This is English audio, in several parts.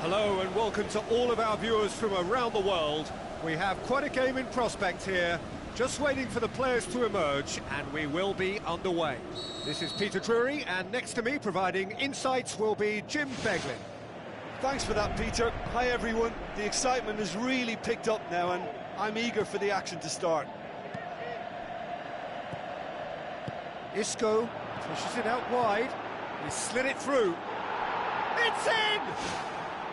Hello and welcome to all of our viewers from around the world. We have quite a game in prospect here, just waiting for the players to emerge, and we will be underway. This is Peter Drury, and next to me providing insights will be Jim Beglin. Thanks for that, Peter. Hi everyone. The excitement has really picked up now and I'm eager for the action to start. Isco pushes it out wide. He slid it through. It's in!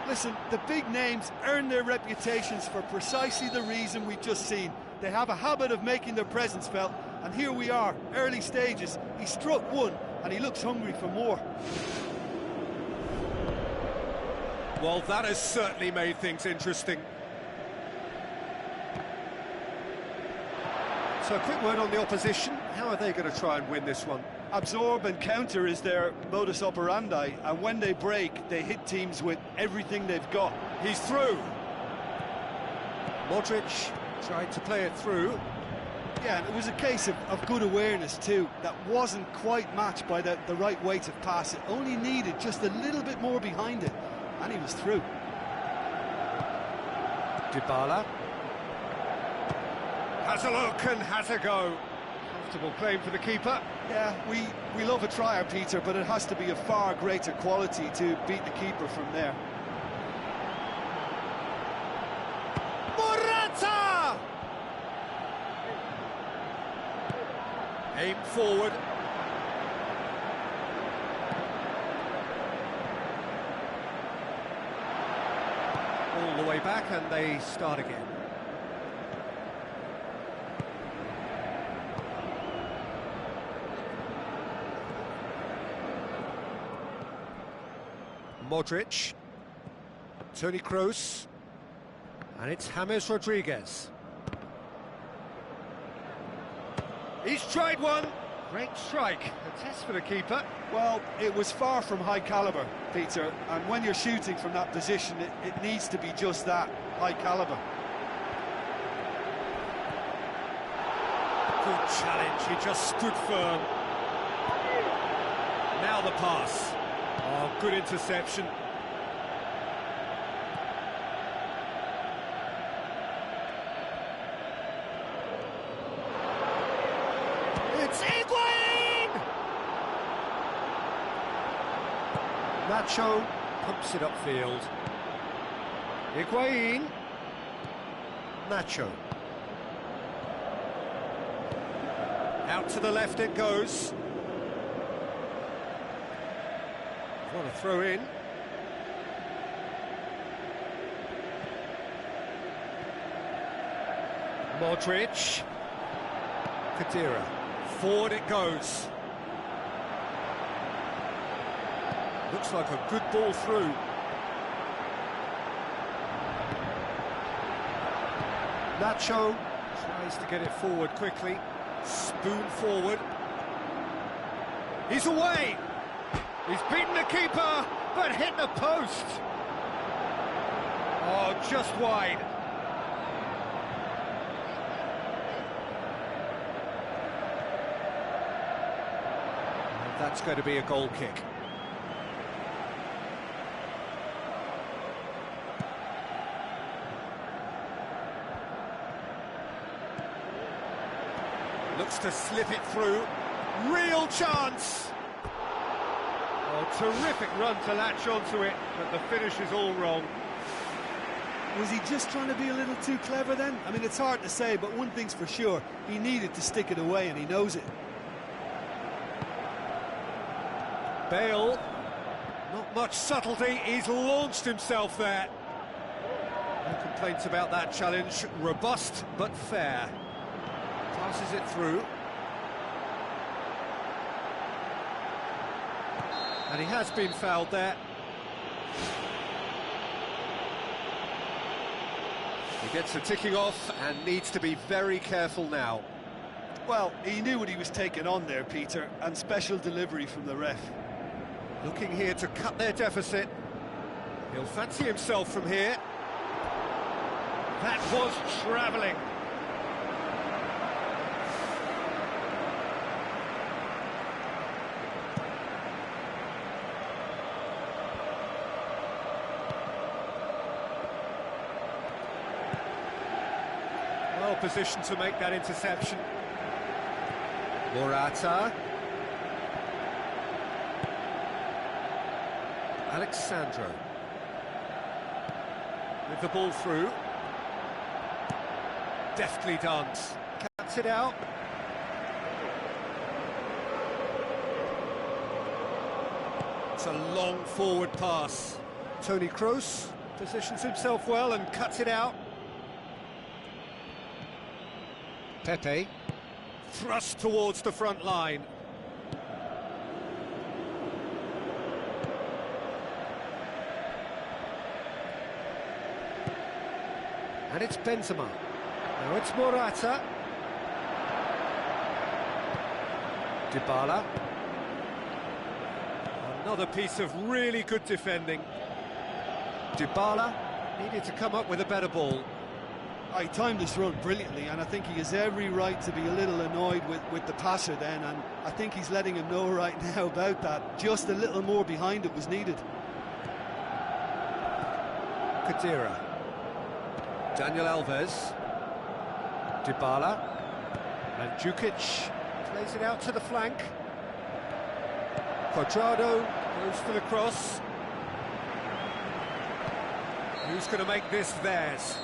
Listen, the big names earn their reputations for precisely the reason we've just seen. They have a habit of making their presence felt, and here we are, early stages. He struck one, and he looks hungry for more. Well, that has certainly made things interesting. So a quick word on the opposition. How are they going to try and win this one? Absorb and counter is their modus operandi, and when they break, they hit teams with everything they've got. He's through. Modric tried to play it through. Yeah, and it was a case of good awareness too. That wasn't quite matched by the right weight of pass. It only needed just a little bit more behind it, and he was through. Dybala has a look and has a go. Comfortable claim for the keeper. Yeah, we love a trier, Peter, but it has to be of far greater quality to beat the keeper from there. Morata! Aim forward. All the way back, and they start again. Modric, Toni Kroos, and it's James Rodriguez. He's tried one. Great strike. A test for the keeper. Well, it was far from high caliber, Peter, and when you're shooting from that position, it needs to be just that, high caliber. Good challenge, he just stood firm. Now the pass. Oh, good interception. It's Higuain! Nacho pumps it upfield. Higuain. Nacho. Out to the left it goes. Want to throw in. Modric. Khedira. Forward it goes. Looks like a good ball through. Nacho tries to get it forward quickly. Spoon forward. He's away! He's beaten the keeper, but hit the post. Oh, just wide. And that's going to be a goal kick. Looks to slip it through. Real chance. Oh, terrific run to latch onto it, but the finish is all wrong. Was he just trying to be a little too clever then? I mean, it's hard to say, but one thing's for sure, he needed to stick it away and he knows it. Bale, not much subtlety, he's launched himself there. No complaints about that challenge, robust but fair. Passes it through. And he has been fouled there. He gets a ticking off and needs to be very careful now. Well, he knew what he was taking on there, Peter, and special delivery from the ref. Looking here to cut their deficit. He'll fancy himself from here. That was travelling. Well positioned to make that interception. Morata. Alexandro. With the ball through. Deftly done. Cuts it out. It's a long forward pass. Toni Kroos positions himself well and cuts it out. Pepe. Thrust towards the front line. And it's Benzema. Now it's Morata. Dybala. Another piece of really good defending. Dybala needed to come up with a better ball. He timed this run brilliantly, and I think he has every right to be a little annoyed with the passer then, and I think he's letting him know right now about that. Just a little more behind it was needed. Khedira. Daniel Alves. Dybala. Mandzukic plays it out to the flank. Cuadrado goes for the cross. Who's going to make this theirs?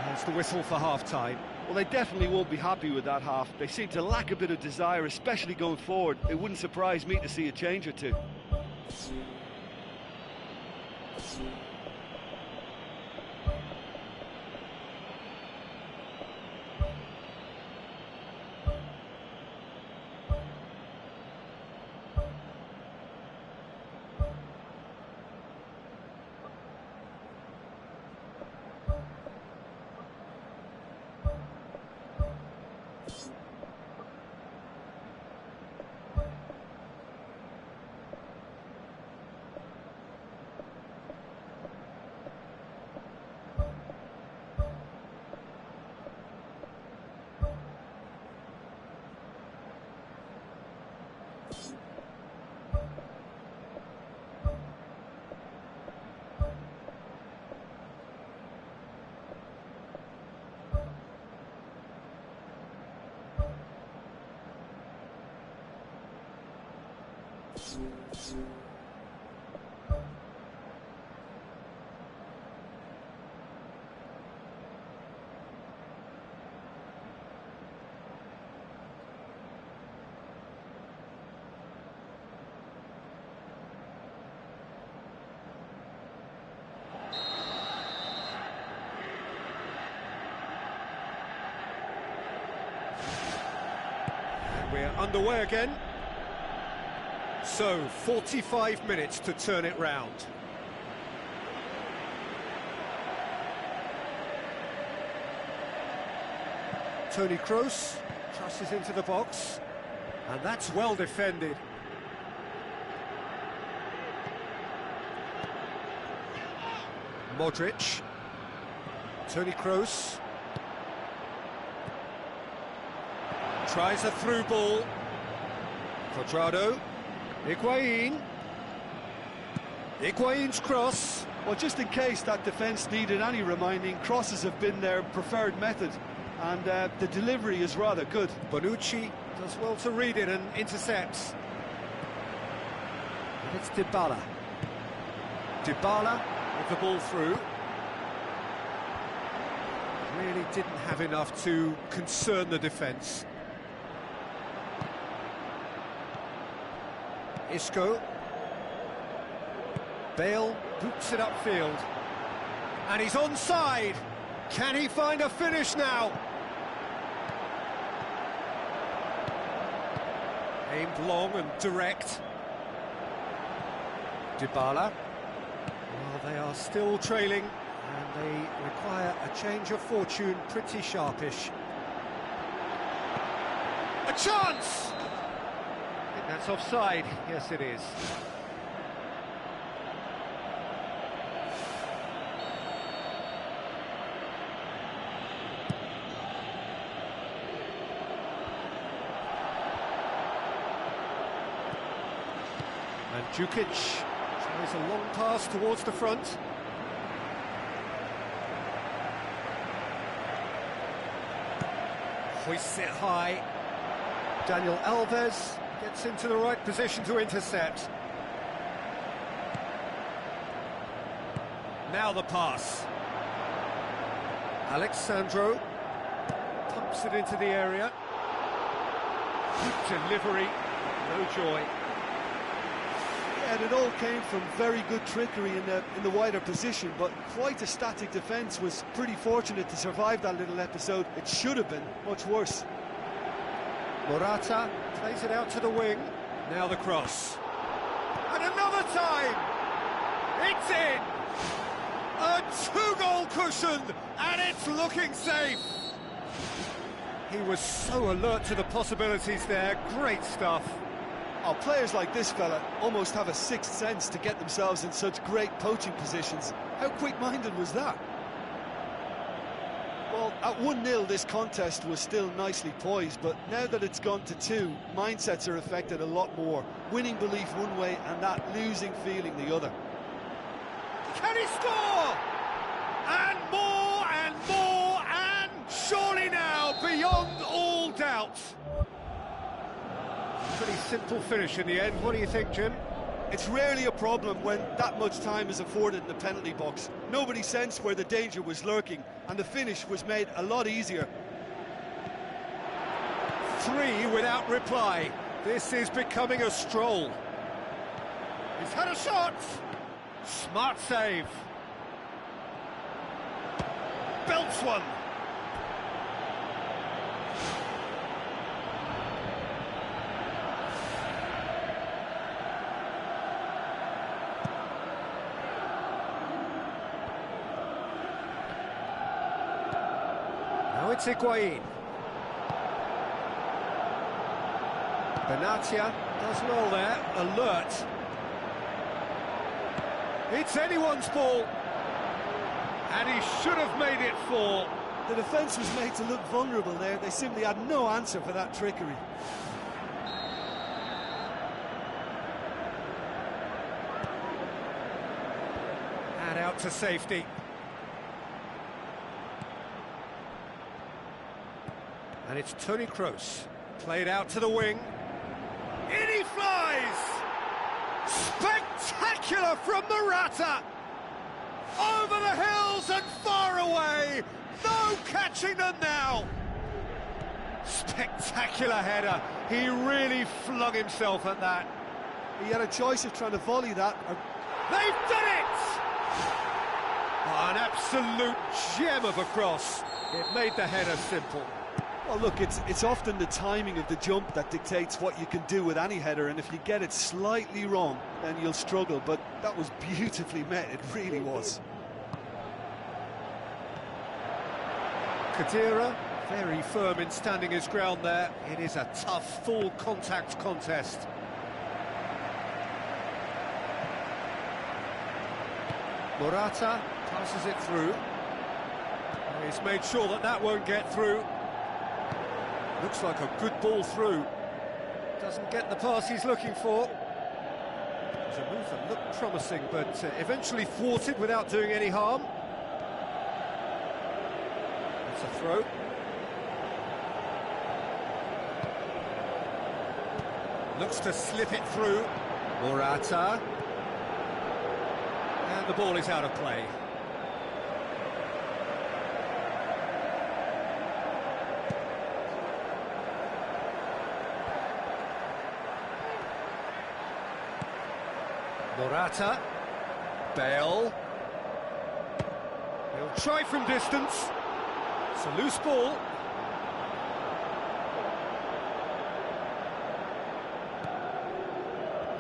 That's the whistle for half-time. Well, they definitely won't be happy with that half. They seem to lack a bit of desire, especially going forward. It wouldn't surprise me to see a change or two. We're underway again. So, 45 minutes to turn it round. Toni Kroos crosses into the box, and that's well defended. Modric. Toni Kroos. Tries a through ball. Cuadrado. Higuain's cross. Well, just in case that defence needed any reminding, crosses have been their preferred method, and the delivery is rather good. Bonucci does well to read it and intercepts. And it's Dybala. Dybala with the ball through. Really didn't have enough to concern the defence. Isco. Bale boots it upfield. And he's onside. Can he find a finish now? Aimed long and direct. Dybala. Well, they are still trailing, and they require a change of fortune pretty sharpish. A chance! I think that's offside. Yes, it is. Mandzukic tries a long pass towards the front. Hoists it high. Daniel Alves gets into the right position to intercept. Now the pass. Alexandro pumps it into the area. Good delivery, no joy. Yeah, and it all came from very good trickery in the wider position, but quite a static defence. Was pretty fortunate to survive that little episode. It should have been much worse. Morata plays it out to the wing. Now the cross. And another time! It's in! A two-goal cushion, and it's looking safe! He was so alert to the possibilities there. Great stuff. Oh, players like this fella almost have a sixth sense to get themselves in such great poaching positions. How quick-minded was that? Well, at 1-0 this contest was still nicely poised, but now that it's gone to 2, mindsets are affected a lot more. Winning belief one way and that losing feeling the other. Can he score? And more and more, and surely now beyond all doubt. Pretty simple finish in the end. What do you think, Jim? It's rarely a problem when that much time is afforded in the penalty box. Nobody sensed where the danger was lurking, and the finish was made a lot easier. 3 without reply. This is becoming a stroll. He's had a shot. Smart save. Belts one. Now it's Higuain. Benatia does well there, alert. It's anyone's ball, and he should have made it 4. The defence was made to look vulnerable there. They simply had no answer for that trickery. And out to safety. And it's Toni Kroos, played out to the wing. In he flies! Spectacular from Morata! Over the hills and far away! No catching them now! Spectacular header. He really flung himself at that. He had a choice of trying to volley that or... They've done it! Oh, an absolute gem of a cross. It made the header simple. Well, look, it's often the timing of the jump that dictates what you can do with any header, and if you get it slightly wrong, then you'll struggle, but that was beautifully met, it really was. Khedira, very firm in standing his ground there. It is a tough, full-contact contest. Morata passes it through. He's made sure that that won't get through. Looks like a good ball through. Doesn't get the pass he's looking for. It's a move that looked promising, but eventually thwarted without doing any harm. It's a throw. Looks to slip it through. Morata. And the ball is out of play. Morata, Bale, he'll try from distance, it's a loose ball.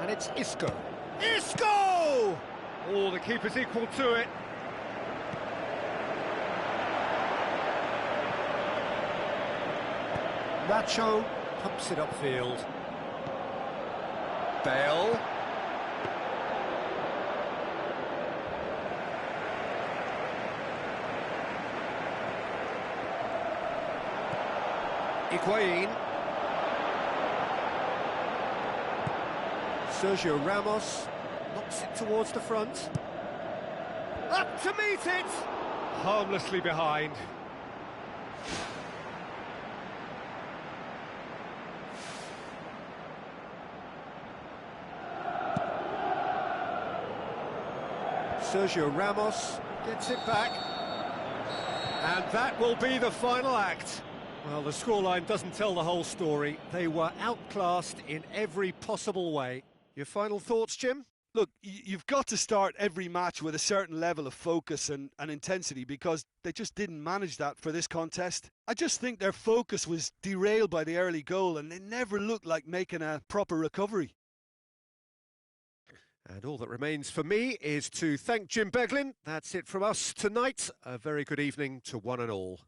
And it's Isco. Isco! Oh, the keeper's equal to it. Nacho pumps it upfield. Bale. Higuain. Sergio Ramos knocks it towards the front. Up to meet it! Harmlessly behind. Sergio Ramos gets it back. And that will be the final act. Well, the scoreline doesn't tell the whole story. They were outclassed in every possible way. Your final thoughts, Jim? Look, you've got to start every match with a certain level of focus and intensity, because they just didn't manage that for this contest. I just think their focus was derailed by the early goal, and they never looked like making a proper recovery. And all that remains for me is to thank Jim Beglin. That's it from us tonight. A very good evening to one and all.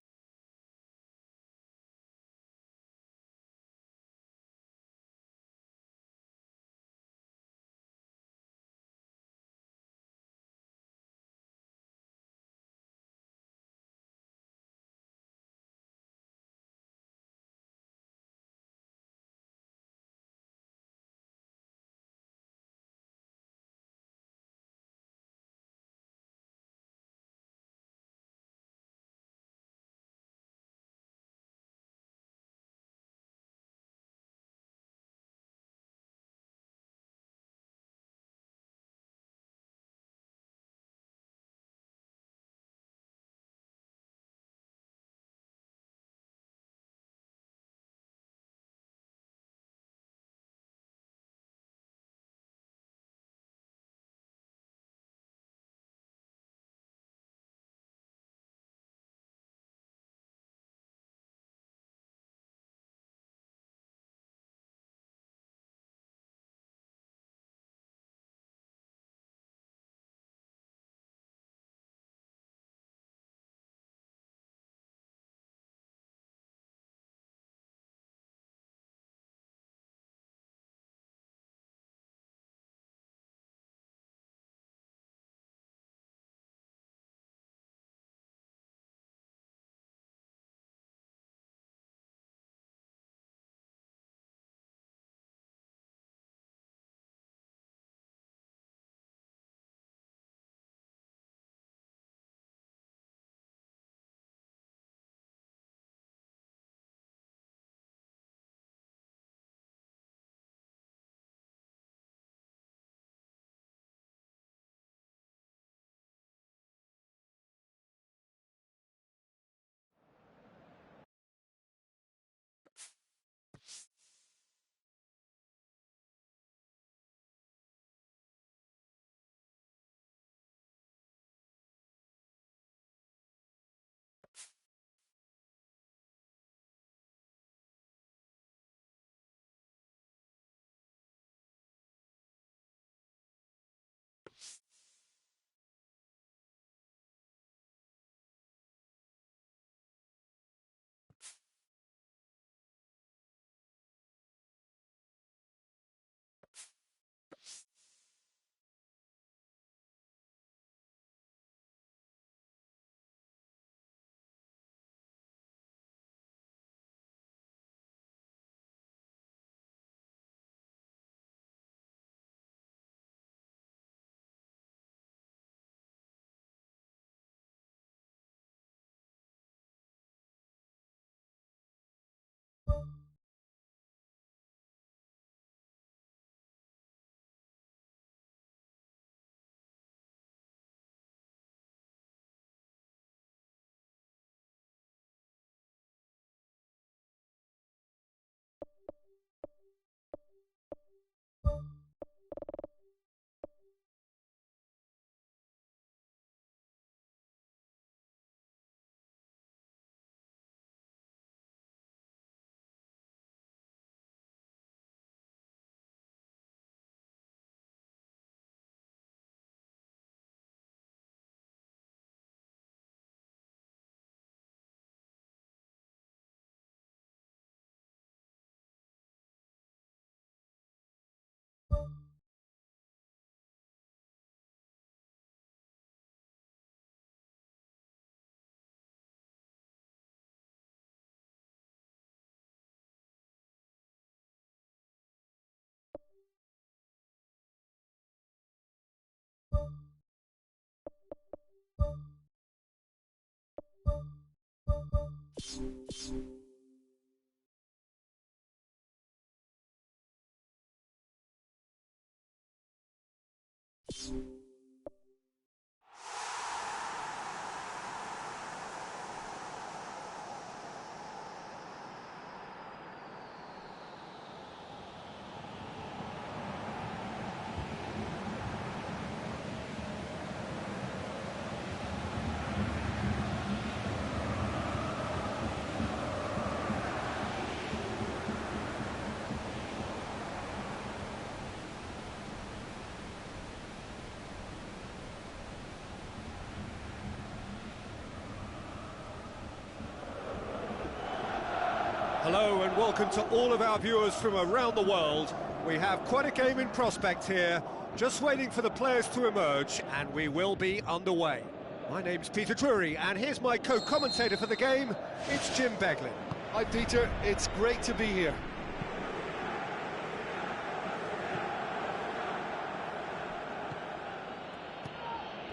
Hello and welcome to all of our viewers from around the world. We have quite a game in prospect here, just waiting for the players to emerge, and we will be underway. My name's Peter Drury, and here's my co-commentator for the game, it's Jim Beglin. Hi Peter, it's great to be here.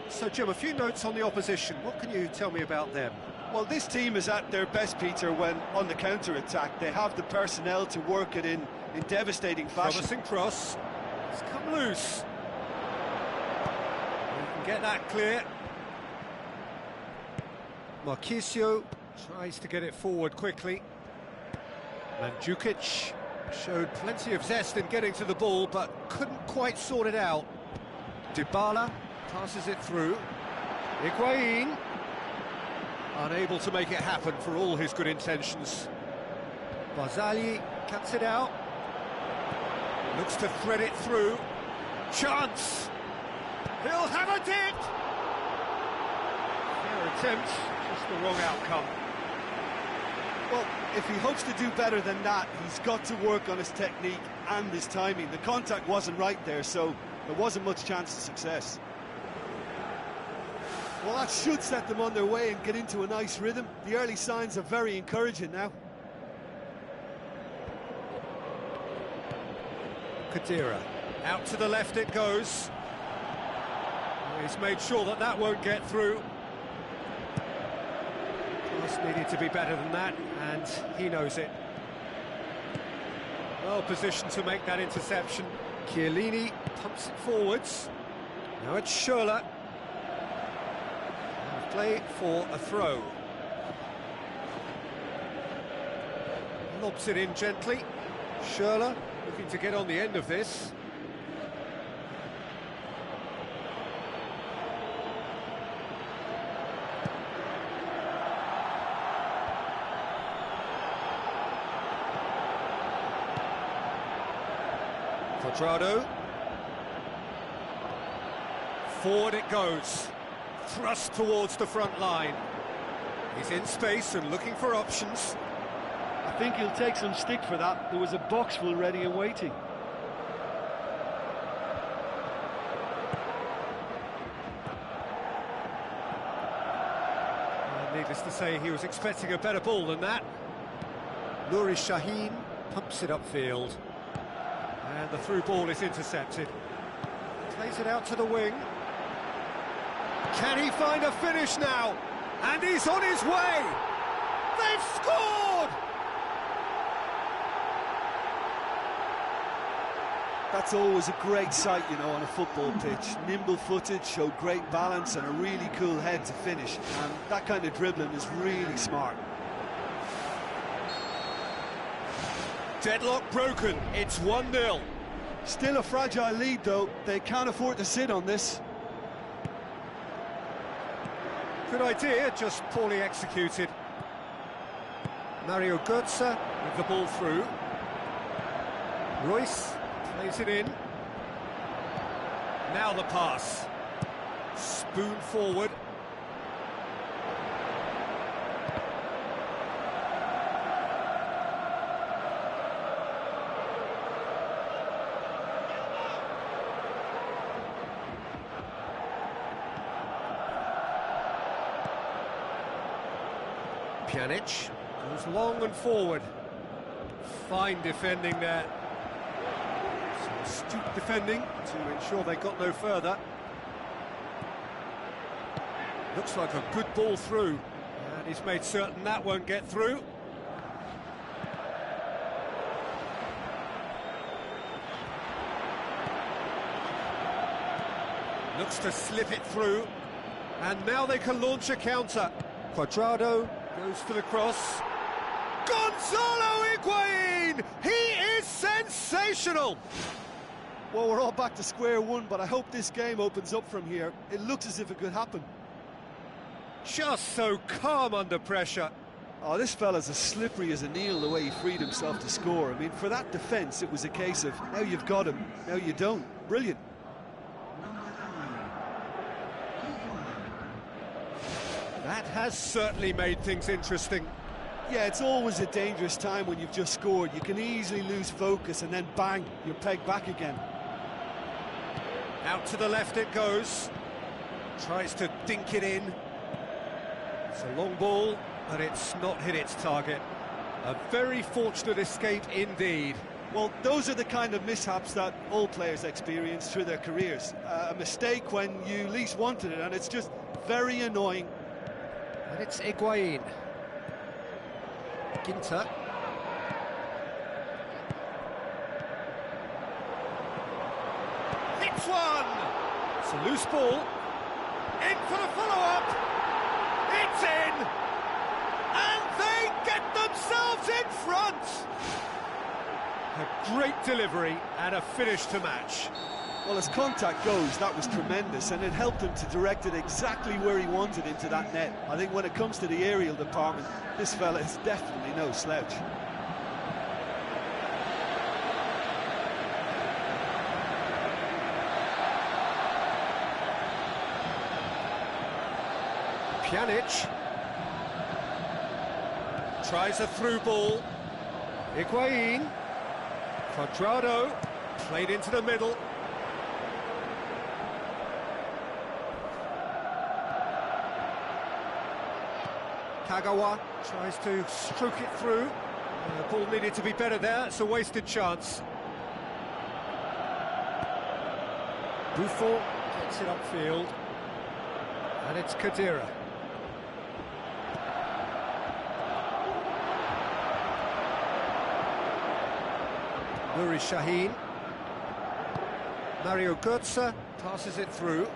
So Jim, a few notes on the opposition. What can you tell me about them? Well, this team is at their best, Peter, when on the counter-attack. They have the personnel to work it in devastating fashion. Promising cross. It's come loose. We can get that clear. Marquisio tries to get it forward quickly. Mandzukic showed plenty of zest in getting to the ball, but couldn't quite sort it out. Dybala passes it through. Higuain unable to make it happen for all his good intentions. Barzagli cuts it out. Looks to thread it through. Chance! He'll have it in! Fair attempt, just the wrong outcome. Well, if he hopes to do better than that, he's got to work on his technique and his timing. The contact wasn't right there, so there wasn't much chance of success. Well, that should set them on their way and get into a nice rhythm. The early signs are very encouraging now. Khedira, out to the left it goes. He's made sure that that won't get through. Pass needed to be better than that, and he knows it. Well positioned to make that interception. Chiellini pumps it forwards. Now it's Schürrle. Play for a throw. Lobs it in gently. Schürrle looking to get on the end of this. Quadrado. Forward it goes. Thrust towards the front line. He's in space and looking for options. I think he'll take some stick for that. There was a box full ready and waiting. Needless to say, he was expecting a better ball than that. Nouri Sahin pumps it upfield. And the through ball is intercepted. Plays it out to the wing. Can he find a finish now? And he's on his way! They've scored! That's always a great sight, you know, on a football pitch. Nimble-footed, showed great balance and a really cool head to finish. And that kind of dribbling is really smart. Deadlock broken, it's 1-0. Still a fragile lead, though. They can't afford to sit on this. Good idea, just poorly executed. Mario Götze with the ball through. Royce plays it in. Now the pass. Spoon forward. Pjanic goes long and forward. Fine defending there. Some astute defending to ensure they got no further. Looks like a good ball through, and he's made certain that won't get through. Looks to slip it through, and now they can launch a counter. Quadrado goes for the cross. Gonzalo Higuain! He is sensational! Well, we're all back to square one, but I hope this game opens up from here. It looks as if it could happen. Just so calm under pressure. Oh, this fella's as slippery as an eel, the way he freed himself to score. I mean, for that defence, it was a case of, now you've got him, now you don't. Brilliant. That has certainly made things interesting. Yeah, it's always a dangerous time when you've just scored. You can easily lose focus and then bang, you're pegged back again. Out to the left it goes. Tries to dink it in. It's a long ball, but it's not hit its target. A very fortunate escape indeed. Well, those are the kind of mishaps that all players experience through their careers. A mistake when you least wanted it, and it's just very annoying. And it's Higuain. Ginter. Hits one! It's a loose ball. In for the follow-up. It's in! And they get themselves in front! A great delivery and a finish to match. Well, as contact goes, that was tremendous, and it helped him to direct it exactly where he wanted into that net. I think when it comes to the aerial department, this fella is definitely no slouch. Pjanic tries a through ball. Higuain. Cuadrado played into the middle. Kagawa tries to stroke it through. The ball needed to be better there. It's a wasted chance. Buffon gets it upfield. And it's Khedira. Nuri Sahin. Mario Götze passes it through.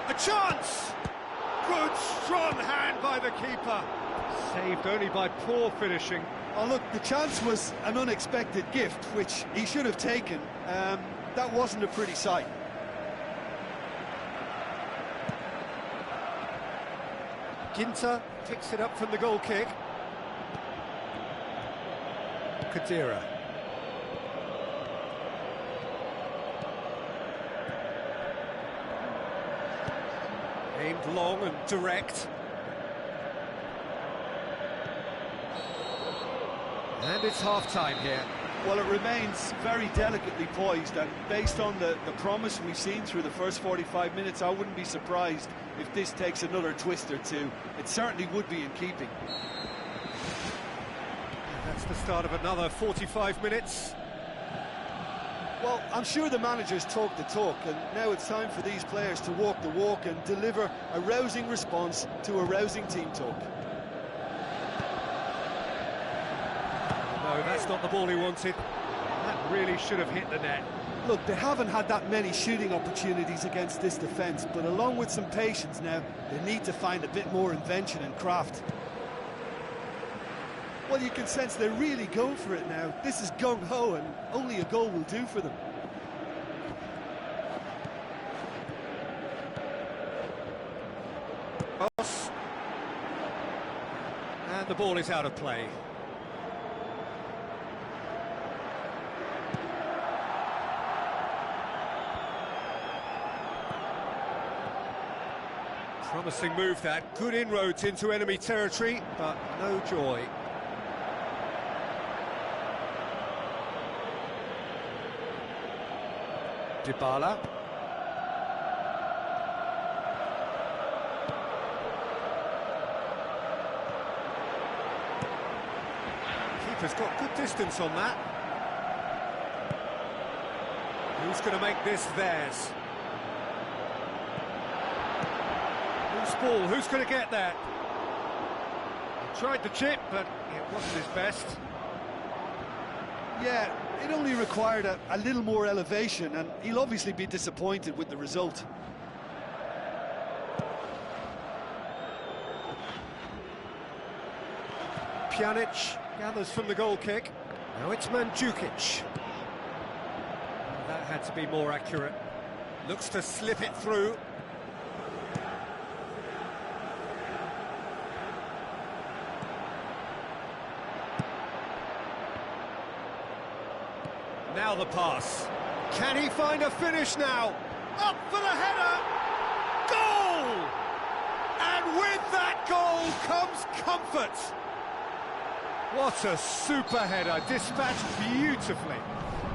A chance! Good, strong hand by the keeper. Saved only by poor finishing. Oh, look, the chance was an unexpected gift, which he should have taken. That wasn't a pretty sight. Ginter picks it up from the goal kick. Khedira. Aimed long and direct. And it's half-time here. Well, it remains very delicately poised, and based on the promise we've seen through the first 45 minutes, I wouldn't be surprised if this takes another twist or two. It certainly would be in keeping. That's the start of another 45 minutes. Well, I'm sure the managers talk the talk, and now it's time for these players to walk the walk and deliver a rousing response to a rousing team talk. No, that's not the ball he wanted. That really should have hit the net. Look, they haven't had that many shooting opportunities against this defence, but along with some patience now, they need to find a bit more invention and craft. Well, you can sense they're really going for it now. This is gung-ho, and only a goal will do for them. Cross. And the ball is out of play. Promising move that. Good inroads into enemy territory, but no joy. Dybala. Keeper's got good distance on that. Who's going to make this theirs? Loose ball, who's going to get that? He tried the chip, but it wasn't his best. Yeah, it only required a little more elevation, and he'll obviously be disappointed with the result. Pjanic gathers from the goal kick. Now it's Mandzukic. That had to be more accurate. Looks to slip it through. Now the pass. Can he find a finish now? Up for the header! Goal! And with that goal comes comfort. What a super header, dispatched beautifully.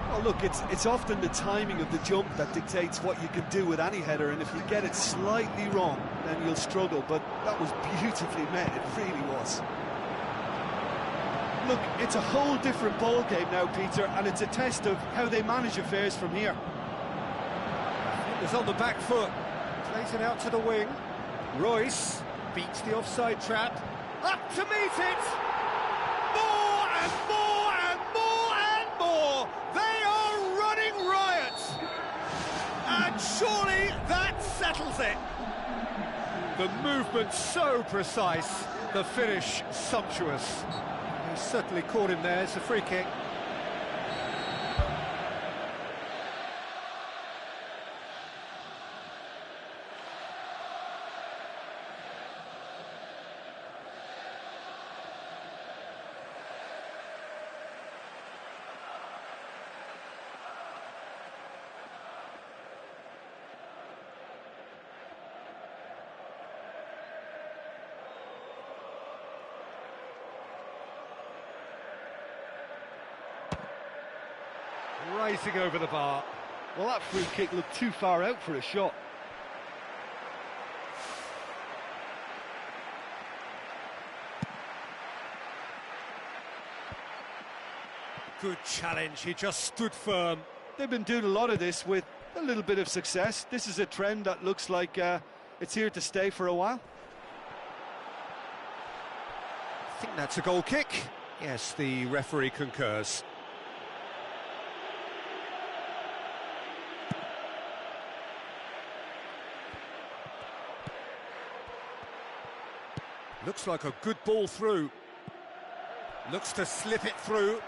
Well, look, it's often the timing of the jump that dictates what you can do with any header, and if you get it slightly wrong, then you'll struggle, but that was beautifully met, it really was. Look, it's a whole different ball game now, Peter, and it's a test of how they manage affairs from here. It's on the back foot, plays it out to the wing. Royce beats the offside trap, up to meet it! More and more and more and more! They are running riot! And surely that settles it! The movement so precise, the finish sumptuous. He certainly caught him there, it's a free kick. Rising over the bar. Well, that free kick looked too far out for a shot. Good challenge, he just stood firm. They've been doing a lot of this with a little bit of success. This is a trend that looks like it's here to stay for a while. I think that's a goal kick. Yes, the referee concurs. Looks like a good ball through. Looks to slip it through.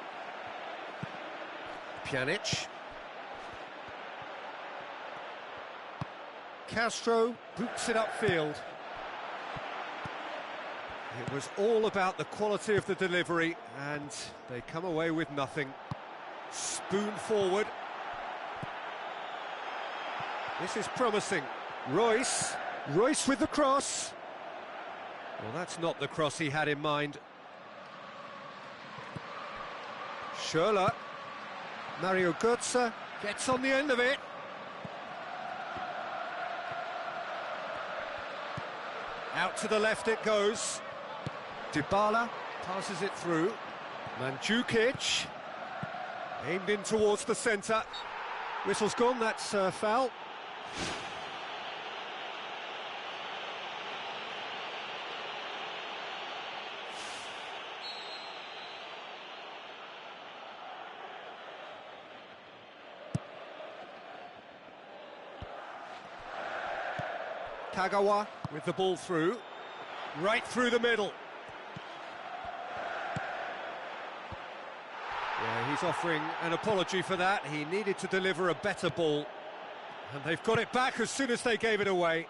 Pjanic. Castro boots it upfield. It was all about the quality of the delivery, and they come away with nothing. Spoon forward. This is promising. Royce with the cross. Well, that's not the cross he had in mind. Schürrle. Mario Götze gets on the end of it. Out to the left it goes. Dybala passes it through. Mandzukic aimed in towards the centre. Whistle's gone, that's a foul. Kagawa with the ball through, right through the middle. Yeah, he's offering an apology for that. He needed to deliver a better ball, and they've got it back as soon as they gave it away.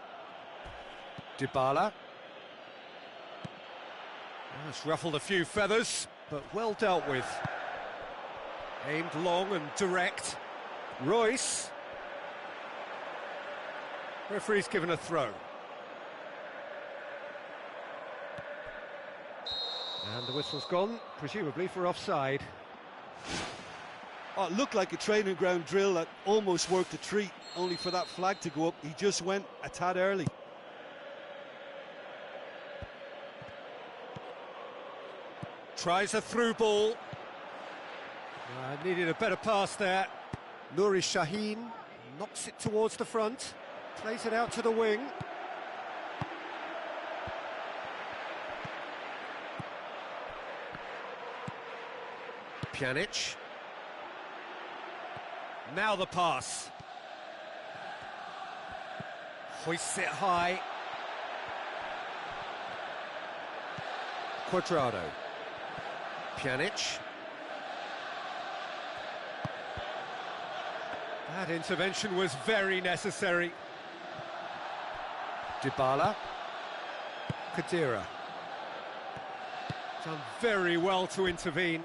Dybala. Oh, it's ruffled a few feathers, but well dealt with. Aimed long and direct. Royce. Referee's given a throw. And the whistle's gone, presumably for offside. Oh, it looked like a training ground drill that almost worked a treat, only for that flag to go up. He just went a tad early. Tries a through ball. Needed a better pass there. Nuri Sahin knocks it towards the front. Plays it out to the wing. Pjanic. Now the pass. Hoists it high. Cuadrado. Pjanic. That intervention was very necessary. Dybala. Khedira. Done very well to intervene.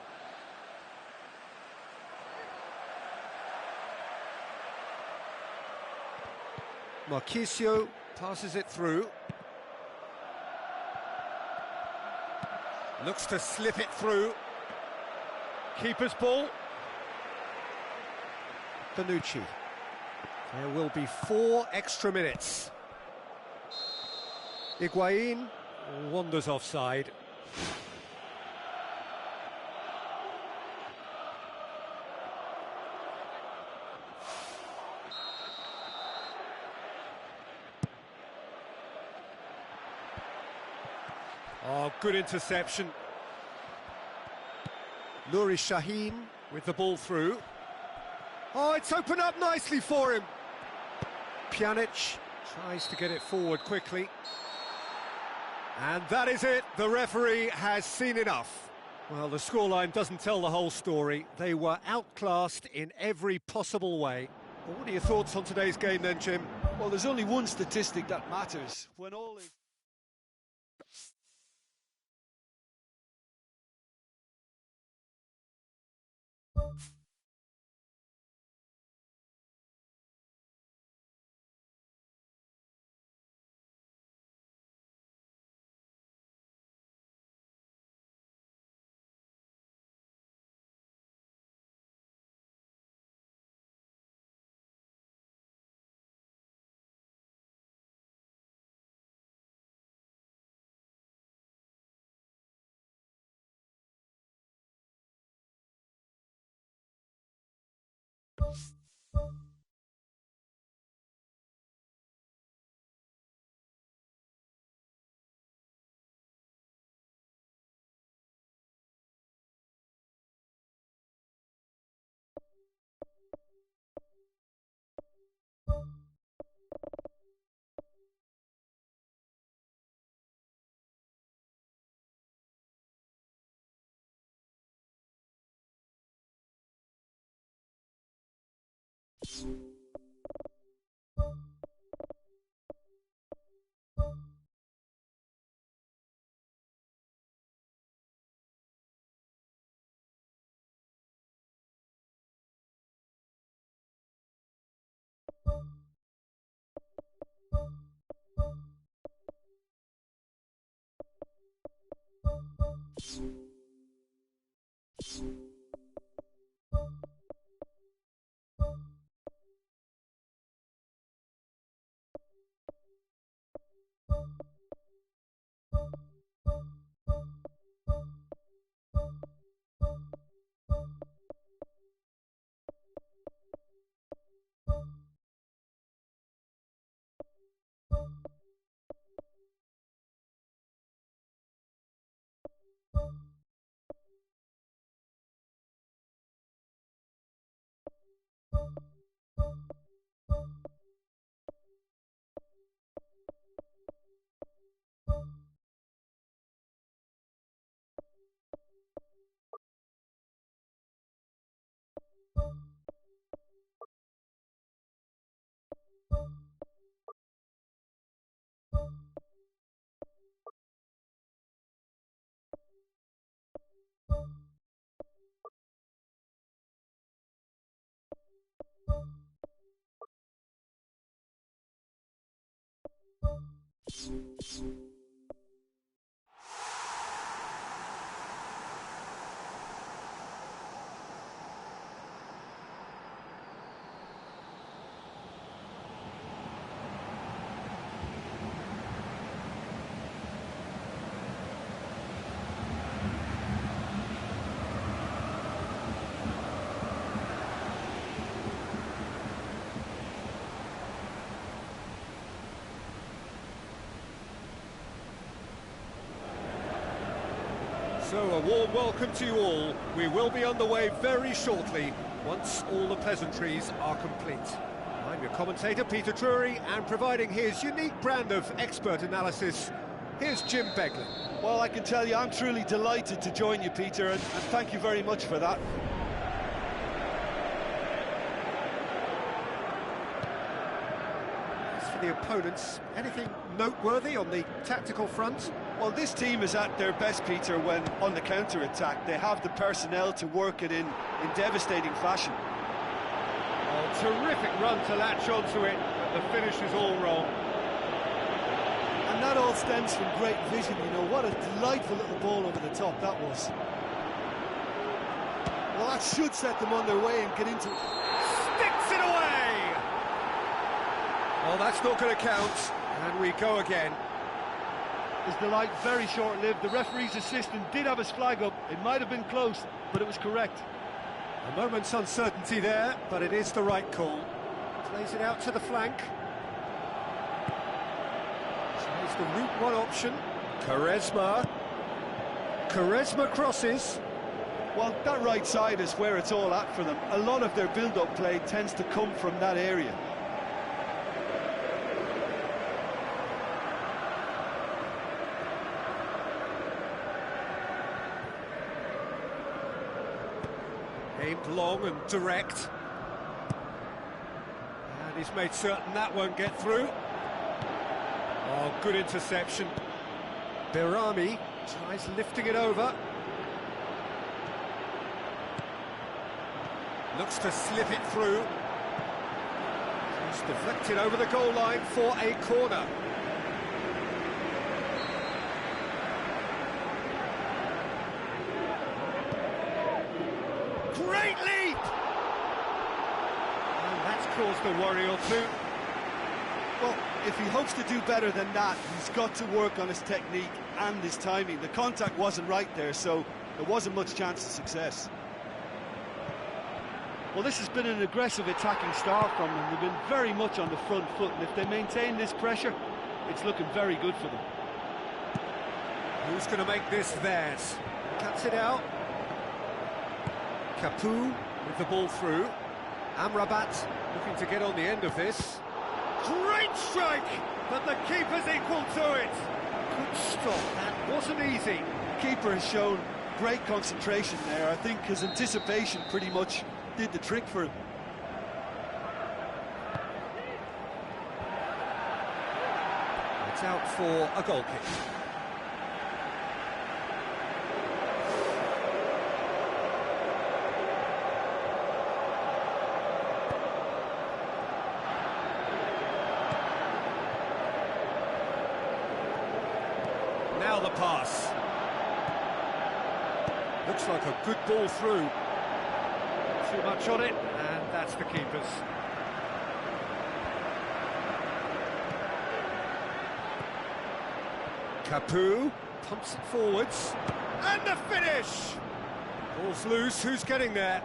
Marchisio passes it through. Looks to slip it through. Keeper's ball. Bonucci. There will be 4 extra minutes. Higuain wanders offside. Oh, good interception. Nuri Sahin with the ball through. Oh, it's opened up nicely for him. Pjanic tries to get it forward quickly. And that is it. The referee has seen enough. Well, the scoreline doesn't tell the whole story. They were outclassed in every possible way. Well, what are your thoughts on today's game then, Jim? Well, there's only one statistic that matters. When all is... So a warm welcome to you all. We will be underway very shortly, once all the pleasantries are complete. I'm your commentator, Peter Drury, and providing his unique brand of expert analysis, here's Jim Beglin. Well, I can tell you, I'm truly delighted to join you, Peter, and thank you very much for that. As for the opponents, anything noteworthy on the tactical front? Well, this team is at their best, Peter, when on the counter-attack. They have the personnel to work it in devastating fashion. Oh, terrific run to latch onto it, but the finish is all wrong. And that all stems from great vision, you know. What a delightful little ball over the top that was. Well, that should set them on their way and get into... Sticks it away! Well, that's not going to count, and we go again. His delight very short-lived. The referee's assistant did have his flag up. It might have been close, but it was correct. A moment's uncertainty there, but it is the right call. Plays it out to the flank. Tries the route one option. Quaresma crosses. Well, that right side is where it's all at for them. A lot of their build-up play tends to come from that area. Aimed long and direct. And he's made certain that won't get through. Oh, good interception. Berami tries lifting it over. Looks to slip it through. It's deflected over the goal line for a corner. Great leap! And that's caused a worry or two. Well, if he hopes to do better than that, he's got to work on his technique and his timing. The contact wasn't right there, so there wasn't much chance of success. Well, this has been an aggressive attacking start from them. They've been very much on the front foot, and if they maintain this pressure, it's looking very good for them. Who's going to make this theirs? Cuts it out. Capoue with the ball through. Amrabat looking to get on the end of this. Great strike, but the keeper's equal to it. Good stop, that wasn't easy. The keeper has shown great concentration there. I think his anticipation pretty much did the trick for him. It's out for a goal kick. Now the pass. Looks like a good ball through. Too much on it, and that's the keeper's. Capoue pumps it forwards, and the finish! Ball's loose, who's getting there?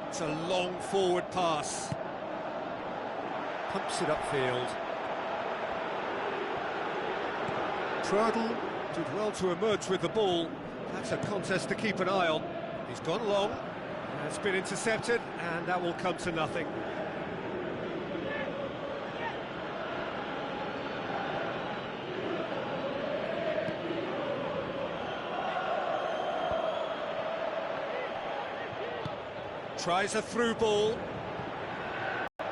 It's a long forward pass. Pumps it upfield. Prödl did well to emerge with the ball. That's a contest to keep an eye on. He's gone long. It's been intercepted, and that will come to nothing. Tries a through ball. Oh,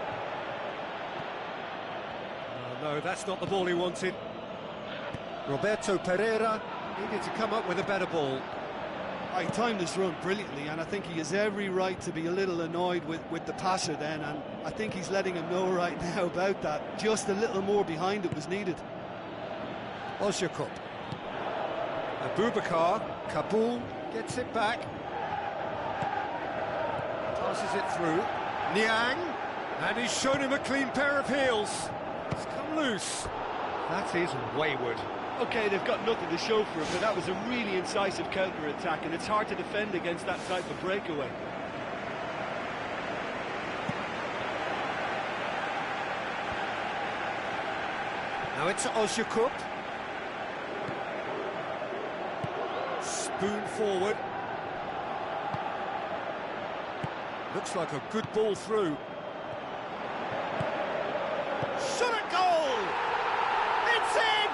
no, that's not the ball he wanted. Roberto Pereira needed to come up with a better ball. He timed his run brilliantly, and I think he has every right to be a little annoyed with the passer then, and I think he's letting him know right now about that. Just a little more behind it was needed. Ozyakup. Abubakar, Kabul gets it back. Passes it through. Niang, and he's shown him a clean pair of heels. It's come loose. That is wayward. OK, they've got nothing to show for it, but that was a really incisive counter-attack, and it's hard to defend against that type of breakaway. Now it's Ozyakup. Spoon forward. Looks like a good ball through. Shot at goal! It's in!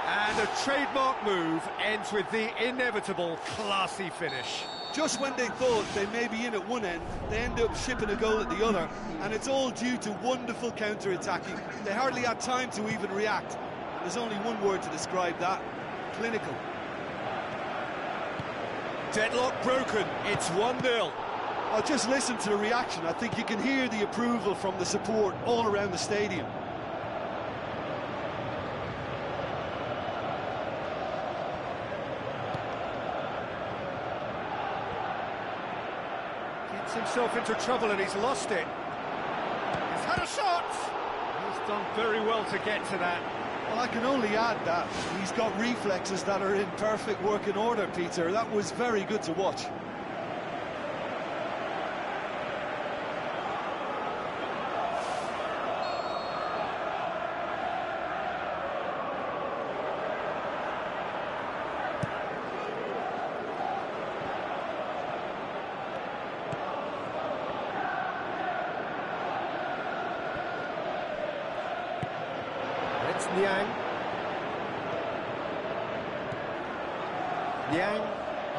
And a trademark move ends with the inevitable classy finish. Just when they thought they may be in at one end, they end up shipping a goal at the other, and it's all due to wonderful counter-attacking. They hardly had time to even react. There's only one word to describe that: clinical. Deadlock broken, it's 1-0. Oh, just listen to the reaction. I think you can hear the approval from the support all around the stadium. himself into trouble and he's lost it. He's had a shot! He's done very well to get to that. Well, I can only add that he's got reflexes that are in perfect working order, Peter. That was very good to watch. Niang,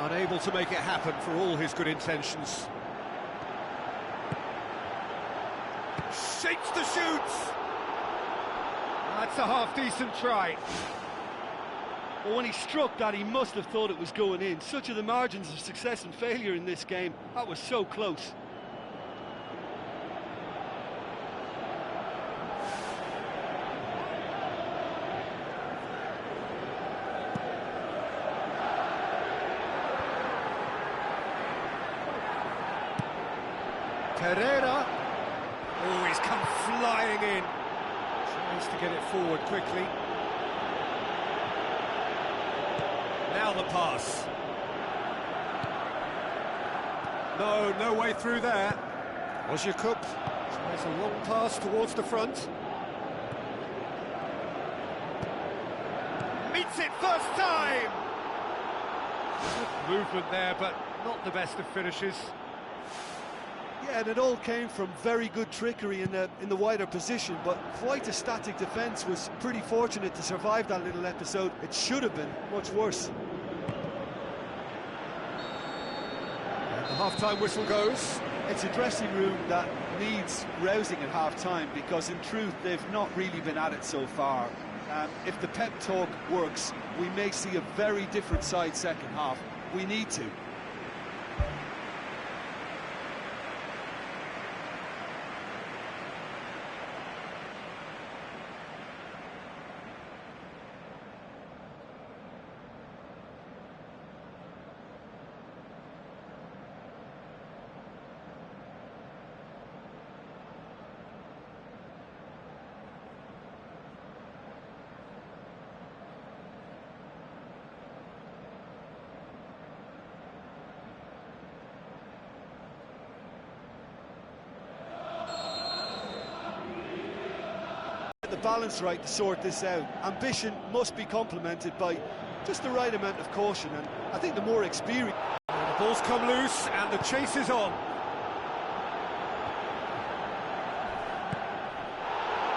unable to make it happen for all his good intentions. Shapes the shoots! That's a half-decent try. Well, when he struck that, he must have thought it was going in. Such are the margins of success and failure in this game. That was so close. Pereira. Oh, he's come flying in. Tries to get it forward quickly. Now the pass. No way through there. Ozyakup tries a long pass towards the front. Meets it first time! Good movement there, but not the best of finishes. Yeah, and it all came from very good trickery in the wider position, but quite a static defence. Was pretty fortunate to survive that little episode. It should have been much worse. And the half-time whistle goes. It's a dressing room that needs rousing at half-time, because in truth they've not really been at it so far. If the pep talk works, we may see a very different side second half. We need to. The balance right to sort this out. Ambition must be complemented by just the right amount of caution, and I think the more experience. The ball's come loose and the chase is on.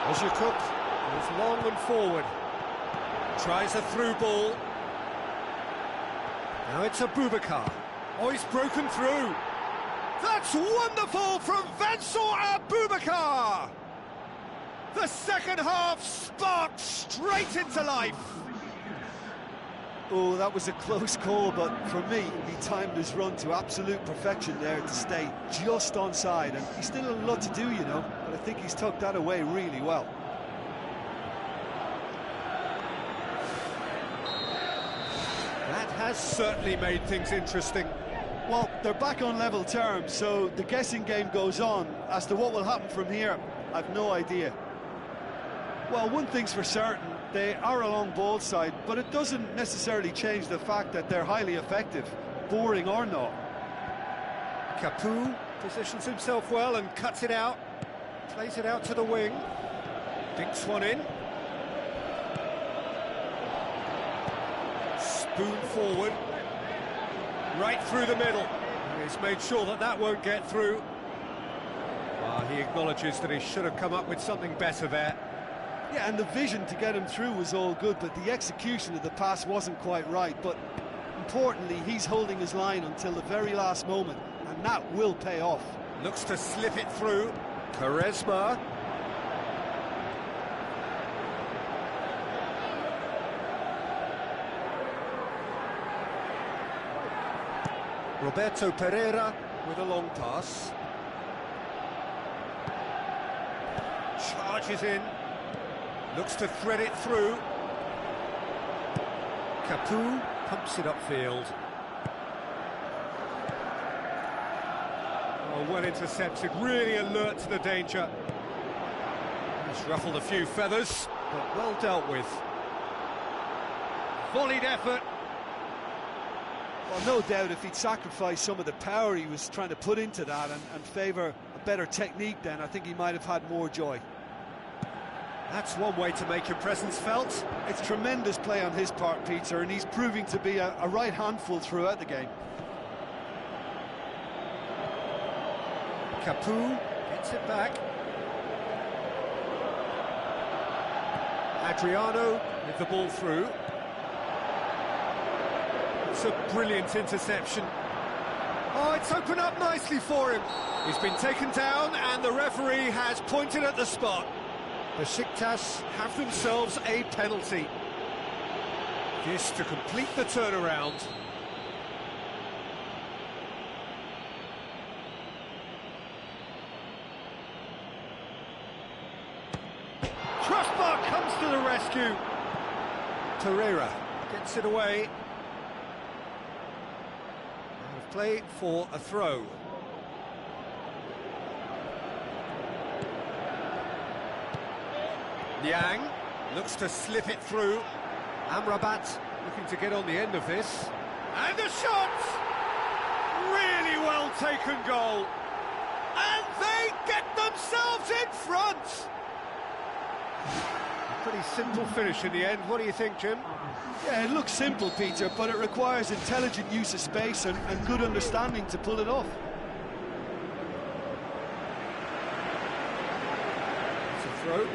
Ozyakup goes long and forward. Tries a through ball. Now it's Fcbarca. Oh, he's broken through. That's wonderful from Fcbarca! The second half sparked straight into life. Oh, that was a close call, but for me, he timed his run to absolute perfection there to stay just onside, and he's still a lot to do, you know, but I think he's tucked that away really well. That has certainly made things interesting. Well, they're back on level terms, so the guessing game goes on. As to what will happen from here, I've no idea. Well, one thing's for certain, they are a long ball side, but it doesn't necessarily change the fact that they're highly effective, boring or not. Capoue positions himself well and cuts it out, plays it out to the wing, dinks one in. Spoon forward, right through the middle. He's made sure that that won't get through. Well, he acknowledges that he should have come up with something better there. Yeah, and the vision to get him through was all good, but the execution of the pass wasn't quite right. But importantly, he's holding his line until the very last moment, and that will pay off. Looks to slip it through. Quaresma. Roberto Pereira with a long pass. Charges in. Looks to thread it through. Capoue pumps it upfield. Oh, Oh, well intercepted, really alert to the danger. He's ruffled a few feathers, but well dealt with. Volleyed effort. Well, no doubt if he'd sacrificed some of the power he was trying to put into that and favour a better technique, then I think he might have had more joy. That's one way to make your presence felt. It's tremendous play on his part, Peter, and he's proving to be a right handful throughout the game. Capoue gets it back. Adriano with the ball through. It's a brilliant interception. Oh, it's opened up nicely for him. He's been taken down and the referee has pointed at the spot. Besiktas have themselves a penalty. This to complete the turnaround. Crossbar comes to the rescue. Torreira gets it away. Out of play for a throw. Niang looks to slip it through. Amrabat looking to get on the end of this. And a shot! Really well taken goal. And they get themselves in front! A pretty simple finish in the end. What do you think, Jim? Yeah, it looks simple, Peter, but it requires intelligent use of space and good understanding to pull it off. It's a throw.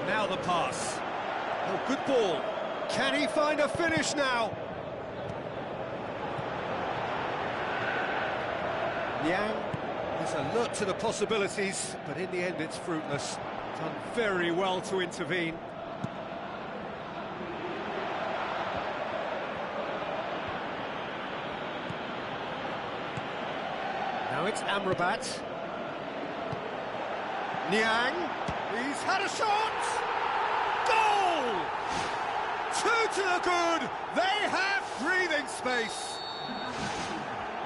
Now the pass. Oh, good ball. Can he find a finish now? Niang is alert to the possibilities, but in the end it's fruitless. Done very well to intervene. Now it's Amrabat. Niang, he's had a shot! Goal! 2 to the good, they have breathing space.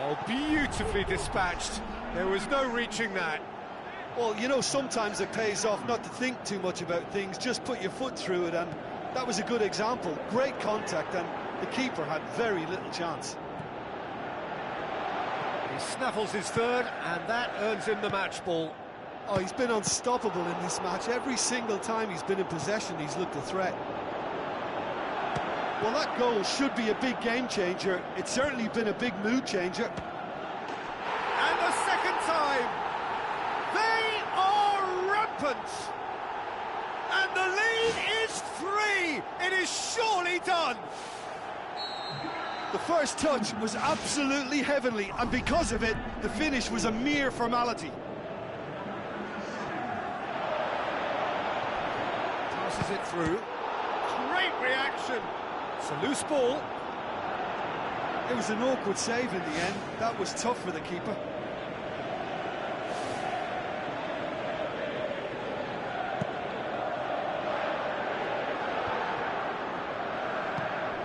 Oh, beautifully dispatched. There was no reaching that. Well, you know, sometimes it pays off not to think too much about things, just put your foot through it, and that was a good example. Great contact, and the keeper had very little chance. He snaffles his third, and that earns him the match ball. Oh, he's been unstoppable in this match. Every single time he's been in possession, he's looked a threat. Well, that goal should be a big game changer. It's certainly been a big mood changer. And the second time, they are rampant. And the lead is 3. It is surely done. The first touch was absolutely heavenly, and because of it, the finish was a mere formality. Passes it through. Great reaction. It's a loose ball. It was an awkward save in the end. That was tough for the keeper.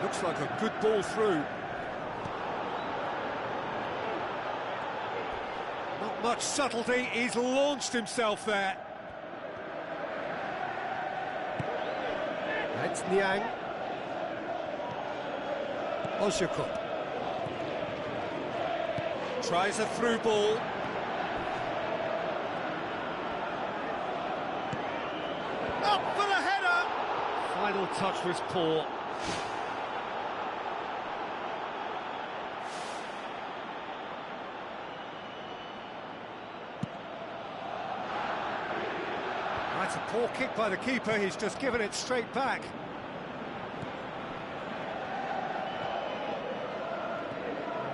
Looks like a good ball through. Not much subtlety, he's launched himself there. It's Niang. Ozhukwu. Tries a through ball. Up for the header! Final touch was poor. That's a poor kick by the keeper, he's just given it straight back.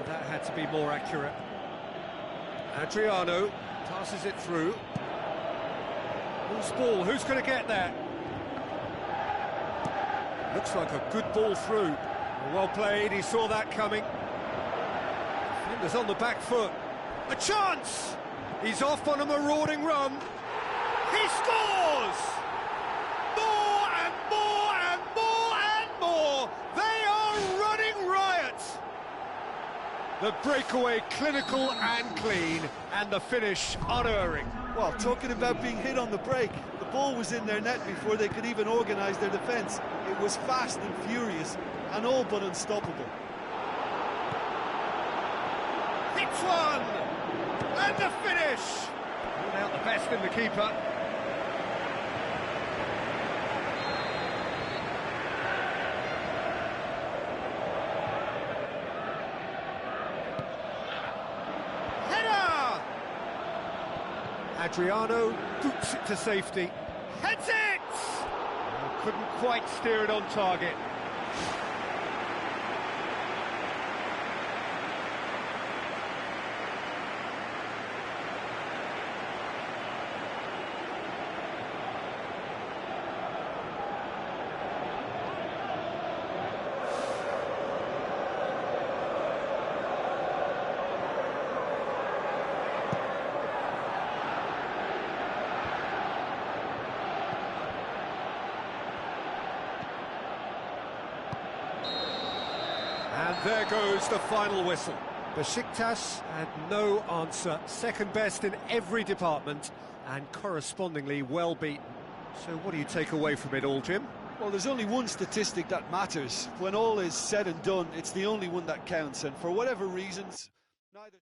That had to be more accurate. Adriano passes it through. Loose ball, who's going to get there? Looks like a good ball through. Well played, he saw that coming. Defender's on the back foot. A chance! He's off on a marauding run. He scores! More and more and more and more! They are running riot! The breakaway clinical and clean, and the finish unerring. Well, talking about being hit on the break, the ball was in their net before they could even organise their defence. It was fast and furious, and all but unstoppable. Hits one! And the finish! Pulled out the best in the keeper. Adriano boots it to safety. Heads it! Couldn't quite steer it on target. And there goes the final whistle. Besiktas had no answer. Second best in every department and correspondingly well beaten. So what do you take away from it all, Jim? Well, there's only one statistic that matters. When all is said and done, it's the only one that counts. And for whatever reasons, neither...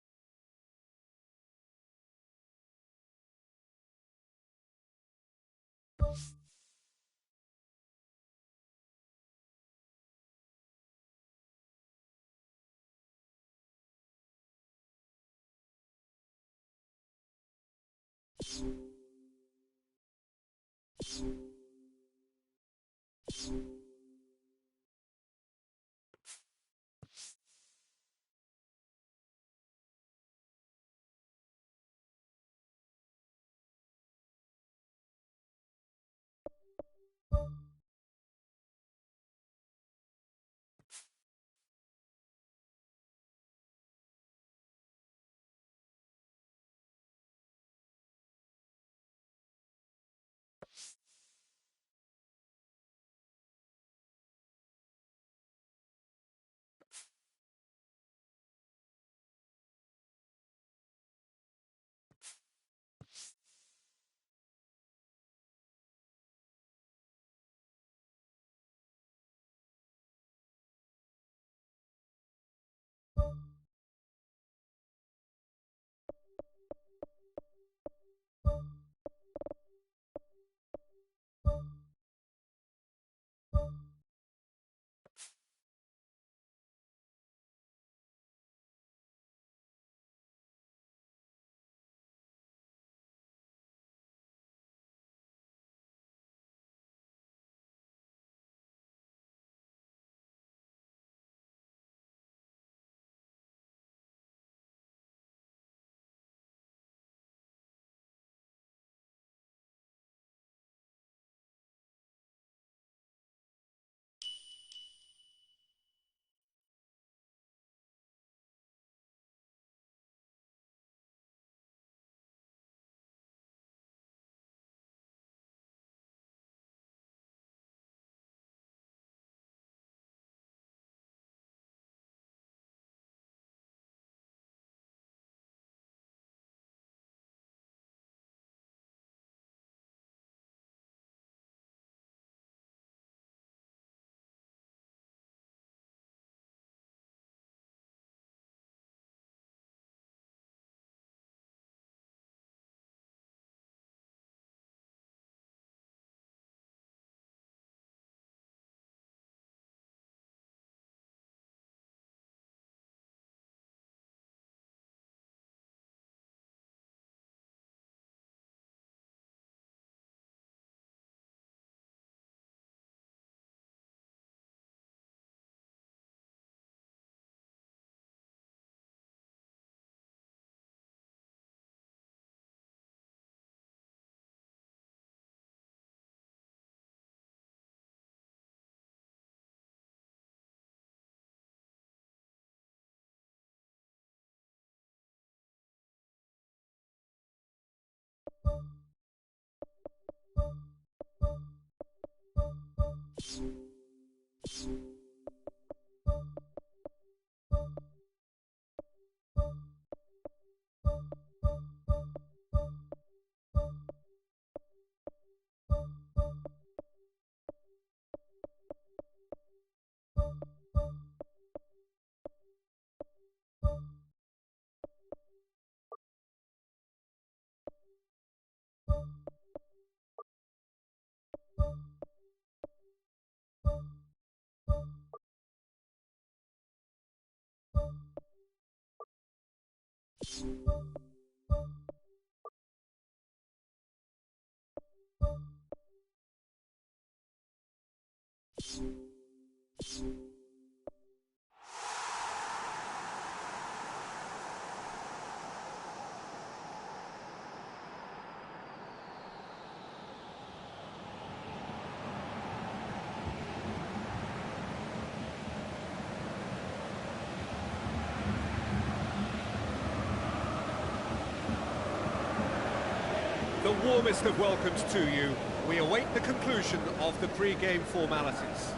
The warmest of welcomes to you. We await the conclusion of the pre-game formalities.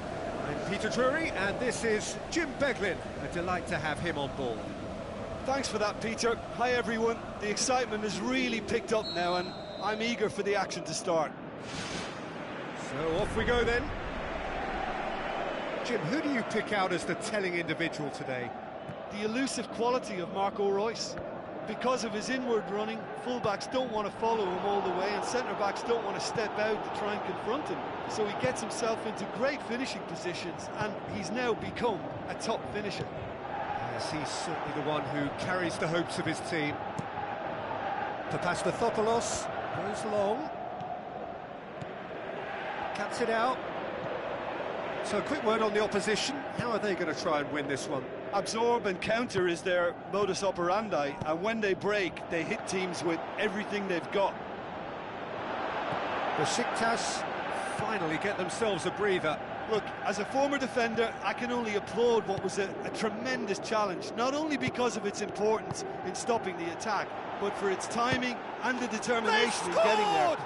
I'm Peter Drury, and this is Jim Beglin. A delight to have him on board. Thanks for that, Peter. Hi, everyone. The excitement has really picked up now, and I'm eager for the action to start. So off we go then. Jim, who do you pick out as the telling individual today? The elusive quality of Marco Reus. Because of his inward running, fullbacks don't want to follow him all the way, and centre-backs don't want to step out to try and confront him. So he gets himself into great finishing positions, and he's now become a top finisher. Yes, he's certainly the one who carries the hopes of his team. Papastathopoulos goes long. Cuts it out. So a quick word on the opposition. How are they going to try and win this one? Absorb and counter is their modus operandi, and when they break, they hit teams with everything they've got. Besiktas finally get themselves a breather. Look, as a former defender, I can only applaud what was a tremendous challenge, not only because of its importance in stopping the attack, but for its timing and the determination in getting there.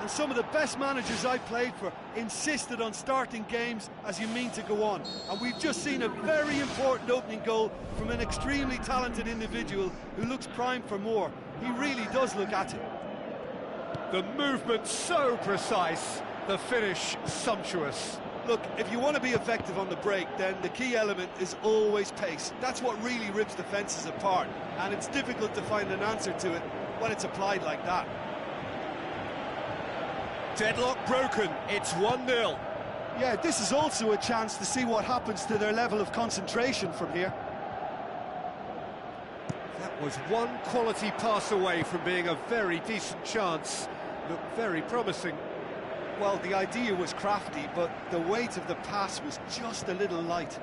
And some of the best managers I played for insisted on starting games as you mean to go on. And we've just seen a very important opening goal from an extremely talented individual who looks primed for more. He really does look at it. The movement so precise, the finish sumptuous. Look, if you want to be effective on the break, then the key element is always pace. That's what really rips defences apart, and it's difficult to find an answer to it when it's applied like that. Deadlock broken, it's 1-0. Yeah, this is also a chance to see what happens to their level of concentration from here. That was one quality pass away from being a very decent chance. Looked very promising. Well, the idea was crafty, but the weight of the pass was just a little light.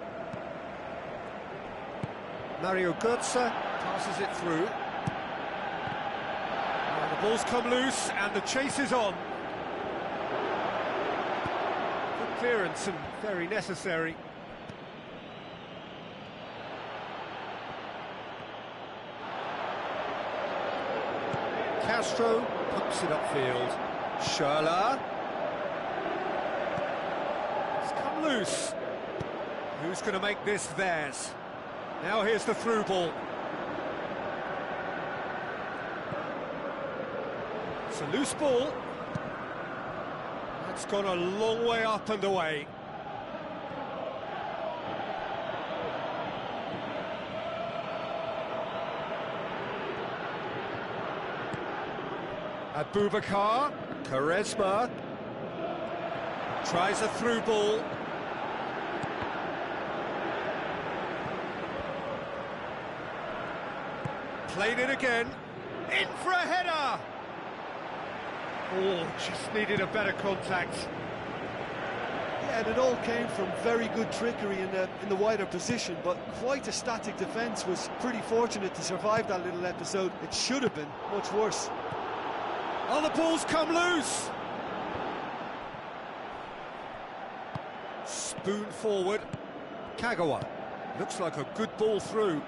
Mario Götze passes it through. Now the ball's come loose and the chase is on. Good clearance and very necessary. Castro pumps it upfield. Schürrle. It's come loose. Who's going to make this theirs? Now here's the through ball. It's a loose ball. That's gone a long way up and away. Abubakar, Quaresma, tries a through ball. Played it again, in for a header! Oh, just needed a better contact. Yeah, and it all came from very good trickery in the wider position, but quite a static defence. Was pretty fortunate to survive that little episode. It should have been much worse. Oh, the ball's come loose! Spoon forward. Kagawa. Looks like a good ball through.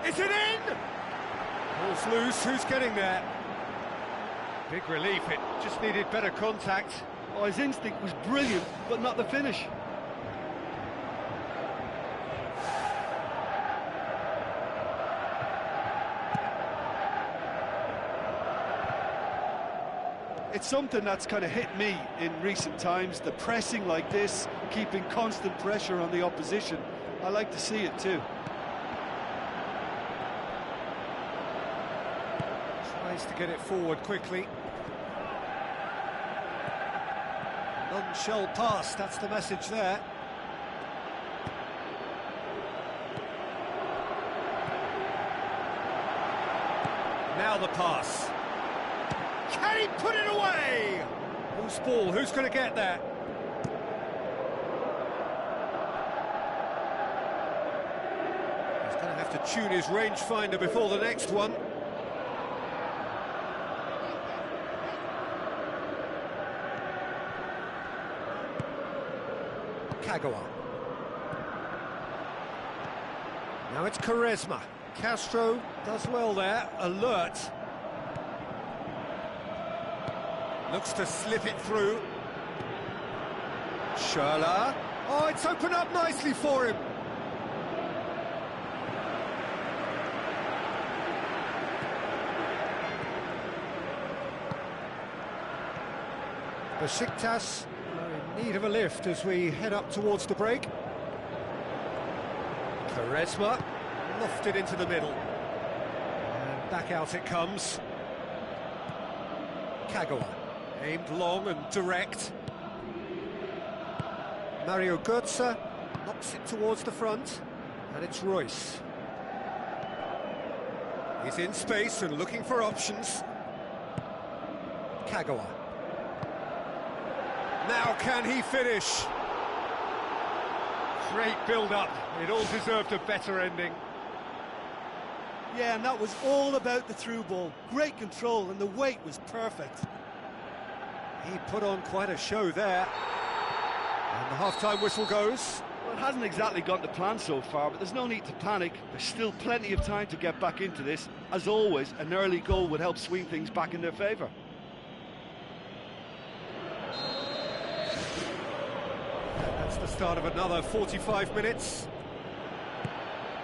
Is it in? Ball's loose, who's getting there? Big relief, it just needed better contact. Oh, his instinct was brilliant, but not the finish. It's something that's kind of hit me in recent times, the pressing like this, keeping constant pressure on the opposition. I like to see it too. Tries to get it forward quickly. None shall pass, that's the message there. Now the pass. Can he put it away? Who's ball? Who's going to get there? He's going to have to tune his rangefinder before the next one. Kagawa. Now it's Quaresma. Castro does well there, alert. Looks to slip it through. Schürrle. Oh, it's opened up nicely for him. Besiktas are in need of a lift as we head up towards the break. Quaresma lofted into the middle. And back out it comes. Kagawa. Aimed long and direct. Mario Götze knocks it towards the front, and it's Royce. He's in space and looking for options. Kagawa. Now can he finish? Great build-up. It all deserved a better ending. Yeah, and that was all about the through ball. Great control, and the weight was perfect. He put on quite a show there. And the half-time whistle goes. Well, it hasn't exactly gone to plan so far, but there's no need to panic. There's still plenty of time to get back into this. As always, an early goal would help swing things back in their favour. That's the start of another 45 minutes.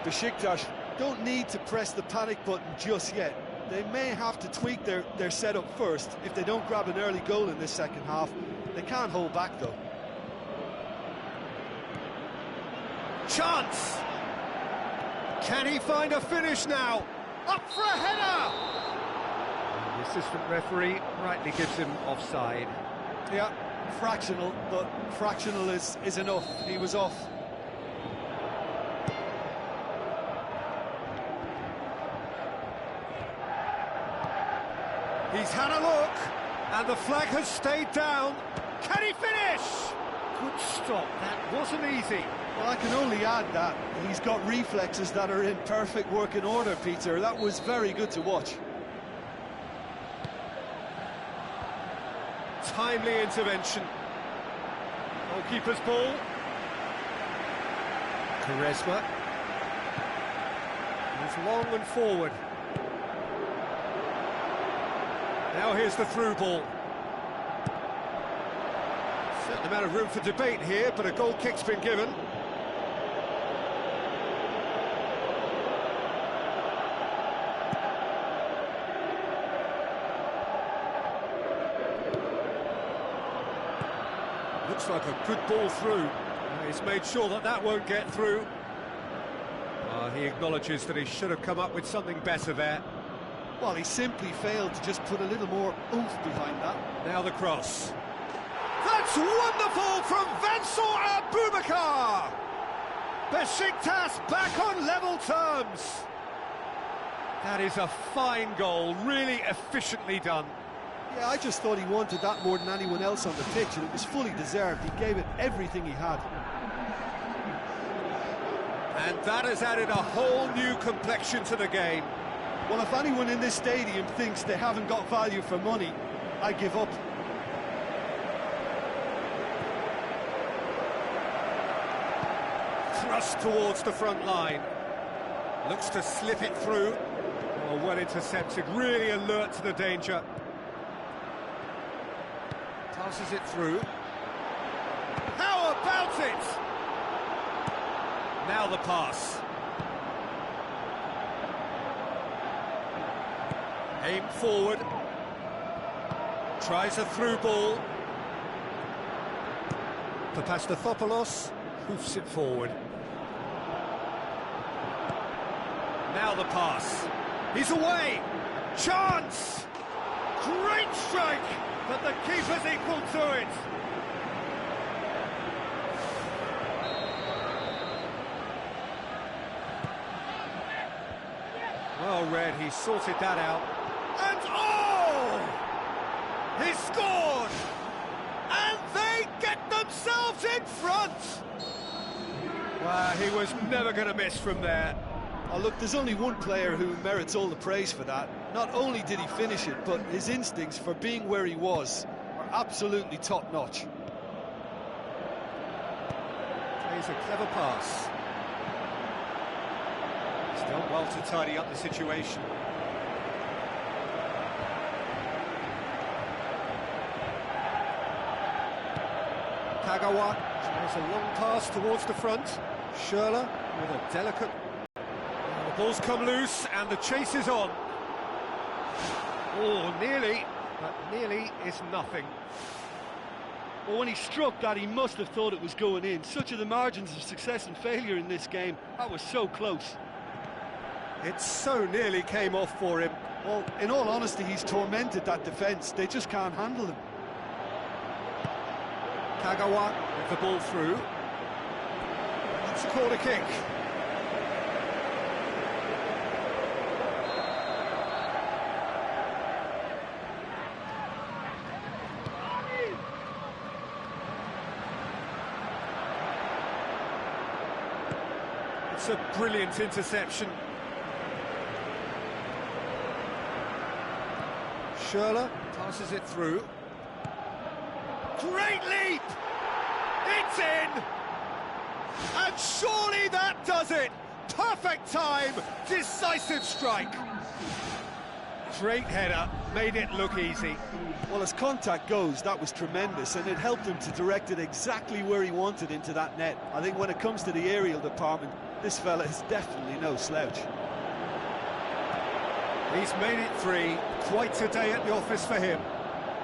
Besiktas don't need to press the panic button just yet. They may have to tweak their setup first if they don't grab an early goal in this second half. They can't hold back, though. Chance! Can he find a finish now? Up for a header! And the assistant referee rightly gives him offside. Yeah, fractional, but fractional is enough. He was off. He's had a look, and the flag has stayed down. Can he finish? Good stop, that wasn't easy. Well, I can only add that he's got reflexes that are in perfect working order, Peter. That was very good to watch. Timely intervention. Goalkeeper's ball. Quaresma. He's long and forward. Now here's the through ball. Certain amount of room for debate here, but a goal kick's been given. Looks like a good ball through. He's made sure that that won't get through. He acknowledges that he should have come up with something better there. Well, he simply failed to just put a little more oomph behind that. Now the cross. That's wonderful from Fcbarca! Besiktas back on level terms. That is a fine goal, really efficiently done. Yeah, I just thought he wanted that more than anyone else on the pitch, and it was fully deserved. He gave it everything he had. And that has added a whole new complexion to the game. Well, if anyone in this stadium thinks they haven't got value for money, I give up. Thrust towards the front line. Looks to slip it through. Oh, well intercepted, really alert to the danger. Passes it through. How about it? Now the pass. Aimed forward. Tries a through ball. Papastathopoulos hoofs it forward. Now the pass. He's away. Chance! Great strike, but the keeper's equal to it. Well read, he sorted that out. He's scored! And they get themselves in front! Well, he was never going to miss from there. Oh, look, there's only one player who merits all the praise for that. Not only did he finish it, but his instincts for being where he was are absolutely top-notch. Plays a clever pass. He's done well to tidy up the situation. Kagawa tries a long pass towards the front. Schürrle with a delicate... The ball's come loose and the chase is on. Oh, nearly, but nearly is nothing. Well, when he struck that, he must have thought it was going in. Such are the margins of success and failure in this game. That was so close. It so nearly came off for him. Well, in all honesty, he's tormented that defence. They just can't handle him. Kagawa with the ball through. It's a corner kick. It's a brilliant interception. Schürrle passes it through. Great leap! It's in! And surely that does it! Perfect time, decisive strike. Great header, made it look easy. Well, as contact goes, that was tremendous, and it helped him to direct it exactly where he wanted into that net. I think when it comes to the aerial department, this fella is definitely no slouch. He's made it 3, quite a day at the office for him.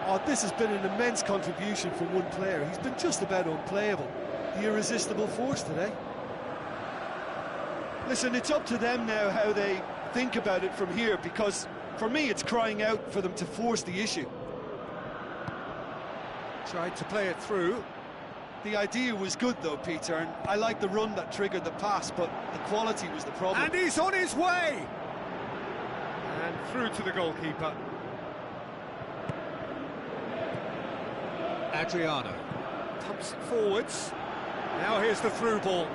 Oh, this has been an immense contribution from one player. He's been just about unplayable. The irresistible force today. Listen, it's up to them now how they think about it from here, because for me it's crying out for them to force the issue. Tried to play it through. The idea was good though, Peter, and I like the run that triggered the pass, but the quality was the problem. And he's on his way! And through to the goalkeeper. Adriano pumps it forwards. Now here's the through ball.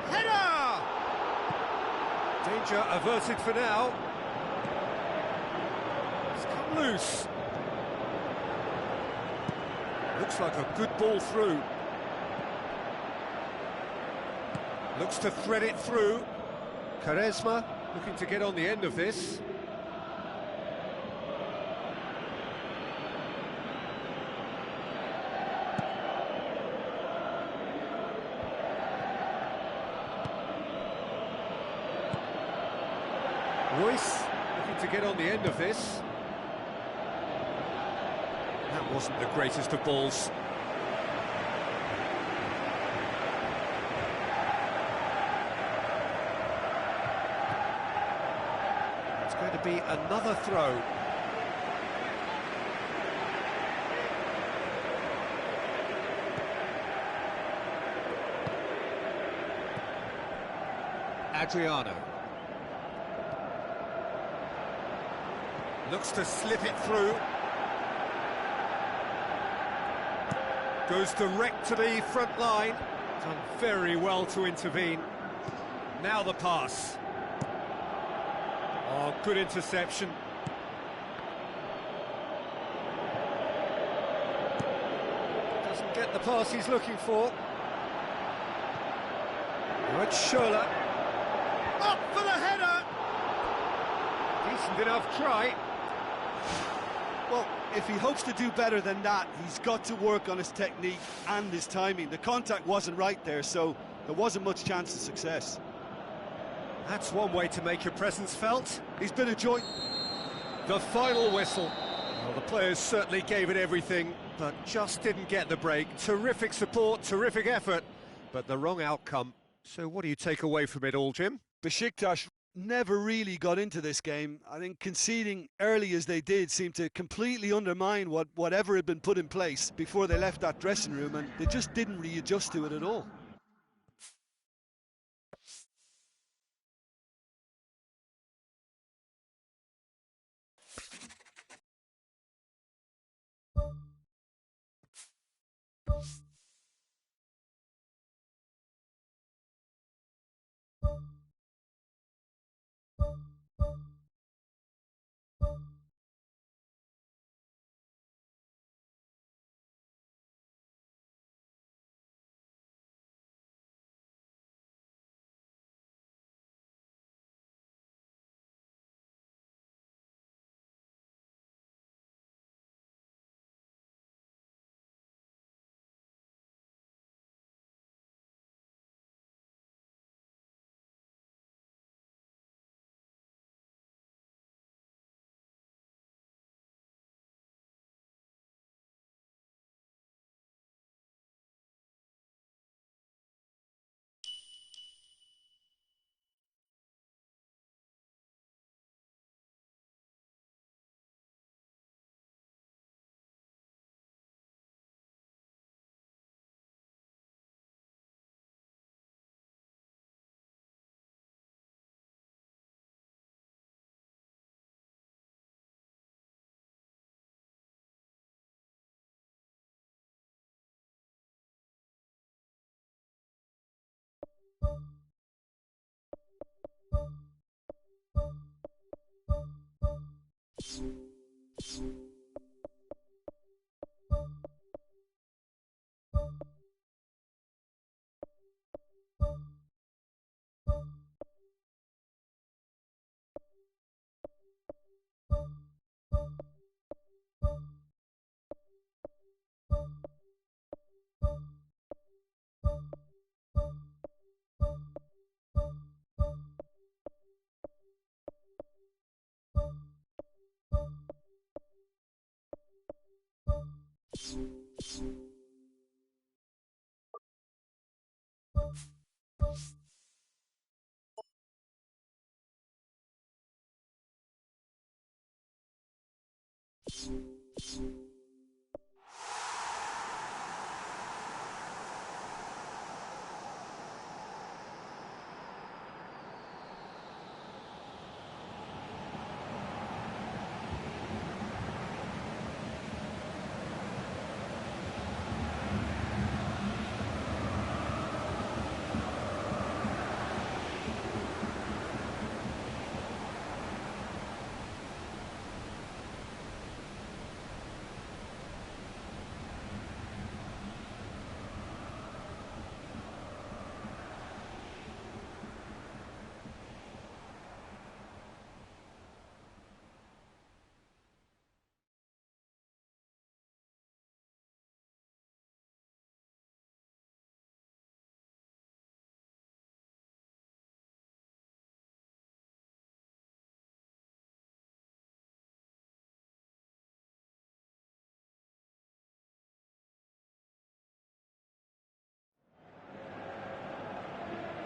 Header! Danger averted for now. It's come loose. Looks like a good ball through. Looks to thread it through. Quaresma looking to get on the end of this. Royce looking to get on the end of this. That wasn't the greatest of balls. It's going to be another throw. Adriano. Looks to slip it through. Goes direct to the front line. Done very well to intervene. Now the pass. Oh, good interception. Doesn't get the pass he's looking for. Now it's Schürrle. Up for the header! Decent enough try. Well, if he hopes to do better than that, he's got to work on his technique and his timing. The contact wasn't right there, so there wasn't much chance of success. That's one way to make your presence felt. He's been a joy. The final whistle. Well, the players certainly gave it everything, but just didn't get the break. Terrific support, terrific effort, but the wrong outcome. So what do you take away from it all, Jim? Besiktas never really got into this game. I think conceding early as they did seemed to completely undermine whatever had been put in place before they left that dressing room, and they just didn't readjust to it at all.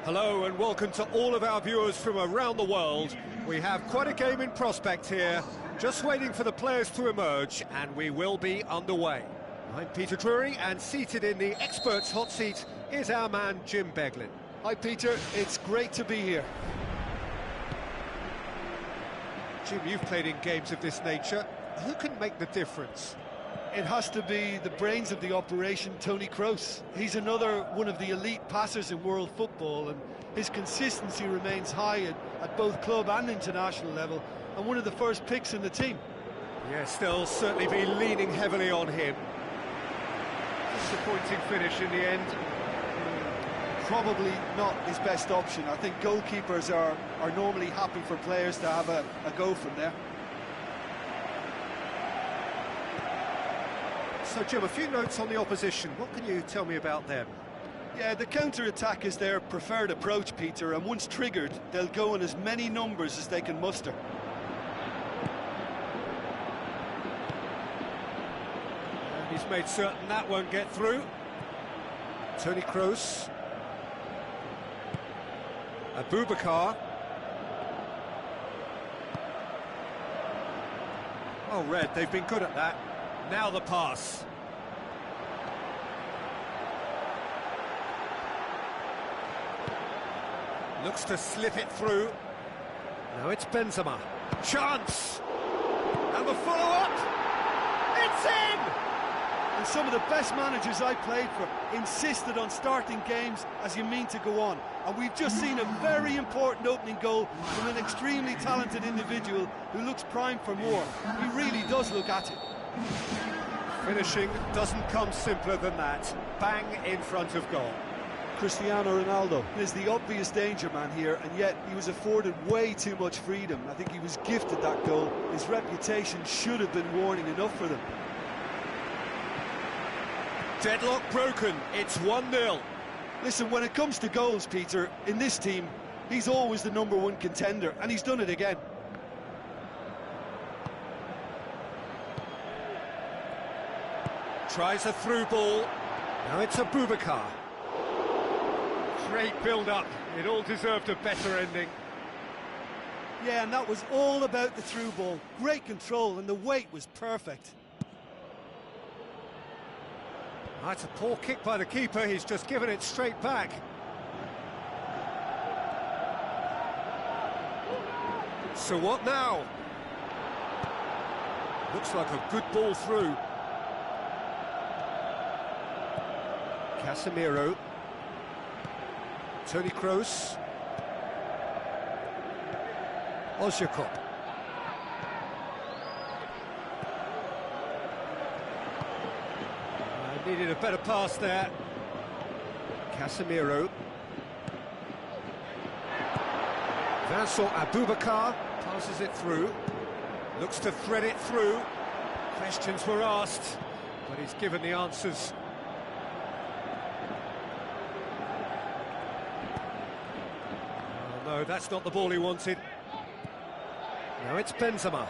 Hello and welcome to all of our viewers from around the world. We have quite a game in prospect here, just waiting for the players to emerge, and we will be underway. I'm Peter Drury, and seated in the experts' hot seat is our man Jim Beglin. Hi Peter, it's great to be here. Jim, you've played in games of this nature. Who can make the difference? It has to be the brains of the operation, Toni Kroos. He's another one of the elite passers in world football, and his consistency remains high at both club and international level, and one of the first picks in the team. Yes, they'll certainly be leaning heavily on him. Disappointing finish in the end. Probably not his best option. I think goalkeepers are normally happy for players to have a go from there. So, Jim, a few notes on the opposition. What can you tell me about them? Yeah, the counter-attack is their preferred approach, Peter, and once triggered, they'll go in as many numbers as they can muster. And he's made certain that won't get through. Toni Kroos. Fcbarca. Well read, they've been good at that. Now the pass. Looks to slip it through. Now it's Benzema. Chance! And the follow-up! It's in! And some of the best managers I played for insisted on starting games as you mean to go on. And we've just seen a very important opening goal from an extremely talented individual who looks primed for more. He really does look at it. Finishing doesn't come simpler than that. Bang in front of goal. Cristiano Ronaldo is the obvious danger man here, and yet he was afforded way too much freedom. I think he was gifted that goal. His reputation should have been warning enough for them. Deadlock broken, it's 1-0. Listen, when it comes to goals, Peter, in this team, he's always the #1 contender, and he's done it again. Tries a through ball. Now it's a Fcbarca. Great build-up. It all deserved a better ending. Yeah, and that was all about the through ball. Great control, and the weight was perfect. That's a poor kick by the keeper. He's just given it straight back. So what now? Looks like a good ball through. Casemiro. Toni Kroos. Ozyakup. Needed a better pass there. Casemiro. Fcbarca passes it through. Looks to thread it through. Questions were asked, but he's given the answers. Oh, no, that's not the ball he wanted. Now it's Benzema.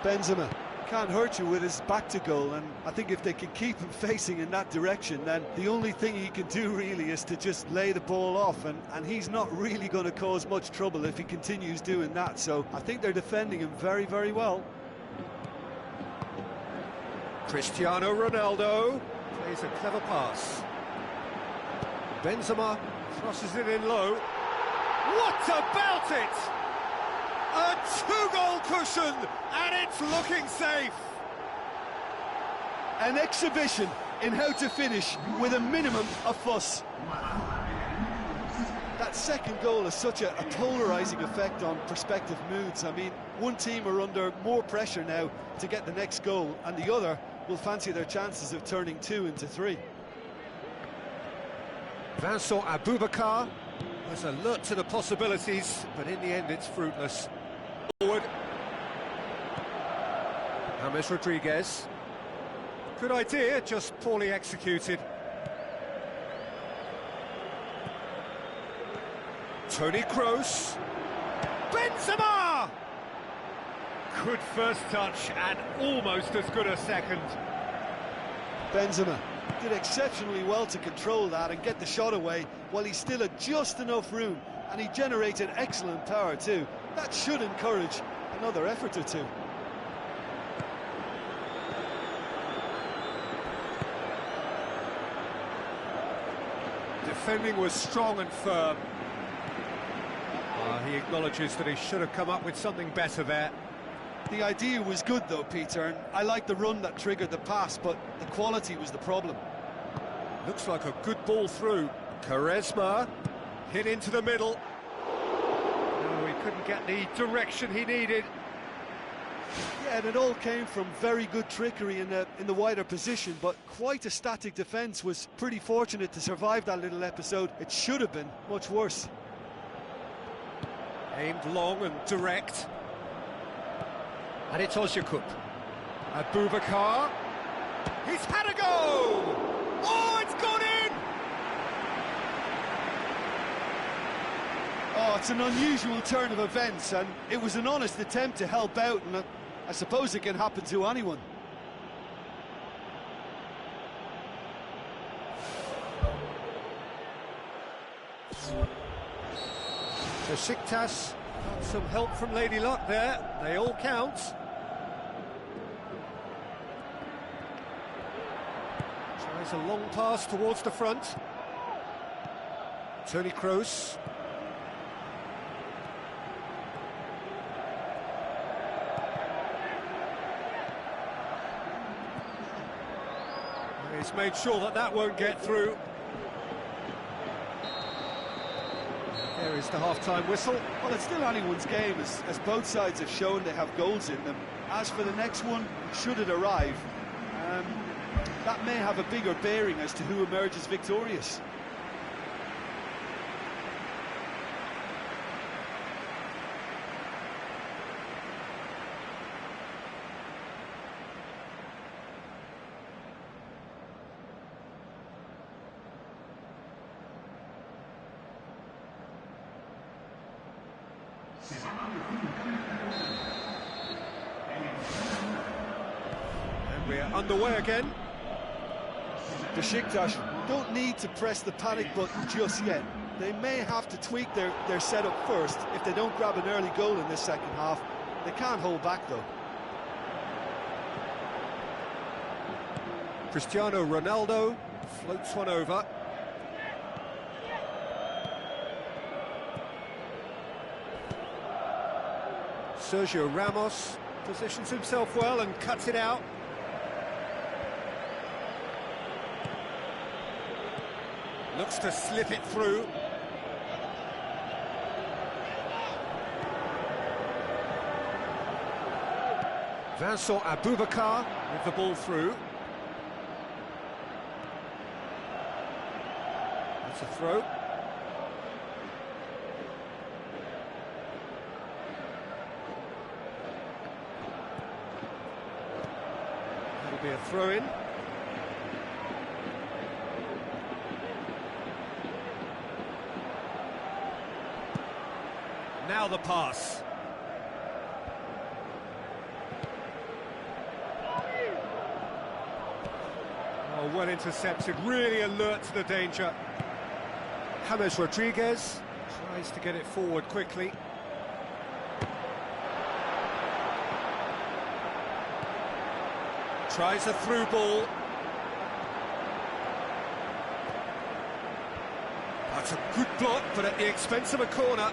Benzema can't hurt you with his back to goal, and I think if they can keep him facing in that direction, then the only thing he can do really is to just lay the ball off, and he's not really going to cause much trouble if he continues doing that. So I think they're defending him very, very well. Cristiano Ronaldo plays a clever pass. Benzema crosses it in low. What about it? A two-goal cushion, and it's looking safe. An exhibition in how to finish with a minimum of fuss. That second goal has such a polarising effect on prospective moods. I mean, one team are under more pressure now to get the next goal, and the other will fancy their chances of turning 2 into 3. Fcbarca was alert to the possibilities, but in the end it's fruitless. Forward. James Rodriguez. Good idea, just poorly executed. Toni Kroos. Benzema! Good first touch and almost as good a second. Benzema did exceptionally well to control that and get the shot away while he still had just enough room, and he generated excellent power too. That should encourage another effort or two. Defending was strong and firm. He acknowledges that he should have come up with something better there. The idea was good though, Peter, and I like the run that triggered the pass, but the quality was the problem. Looks like a good ball through. Quaresma hit into the middle. No, he couldn't get the direction he needed. Yeah, and it all came from very good trickery in the wider position, but quite a static defence. Was pretty fortunate to survive that little episode. It should have been much worse. Aimed long and direct. And it's Ozyakup. Fcbarca. He's had a go! Oh, it's gone in! Oh, it's an unusual turn of events, and it was an honest attempt to help out, and I suppose it can happen to anyone. Besiktas got some help from Lady Luck there. They all count. Tries a long pass towards the front. Toni Kroos. He's made sure that that won't get through. There is the half-time whistle. Well, it's still anyone's game, as both sides have shown they have goals in them. As for the next one, should it arrive, that may have a bigger bearing as to who emerges victorious. And we're underway again. Besiktas don't need to press the panic button just yet. They may have to tweak their setup first if they don't grab an early goal in this second half. They can't hold back though. Cristiano Ronaldo floats one over. Sergio Ramos positions himself well and cuts it out. Looks to slip it through. Vincent Aboubakar with the ball through. That's a throw. That'll be a throw-in. Now the pass. Oh, well intercepted, really alert to the danger. James Rodriguez tries to get it forward quickly. Tries a through ball. That's a good block, but at the expense of a corner.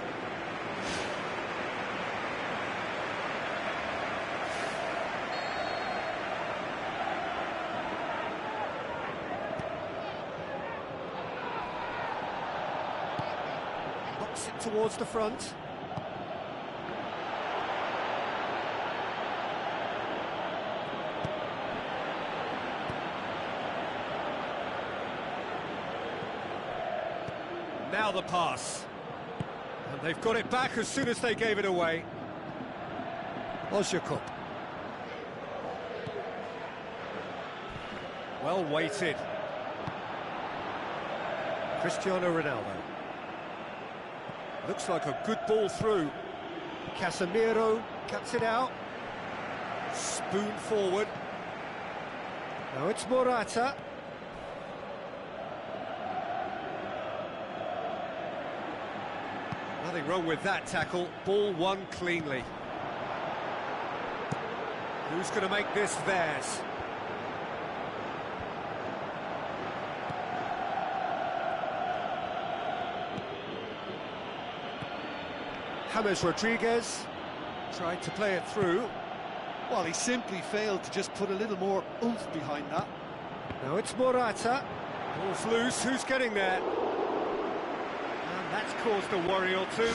Knocks it towards the front. Now the pass. And they've got it back as soon as they gave it away. Ozyakup. Well weighted. Cristiano Ronaldo. Looks like a good ball through. Casemiro cuts it out. Spoon forward. Now it's Morata. Nothing wrong with that tackle. Ball won cleanly. Who's going to make this theirs? James Rodriguez tried to play it through. Well, he simply failed to just put a little more oomph behind that. Now it's Morata. Ball's loose. Who's getting there? And that's caused a worry or two.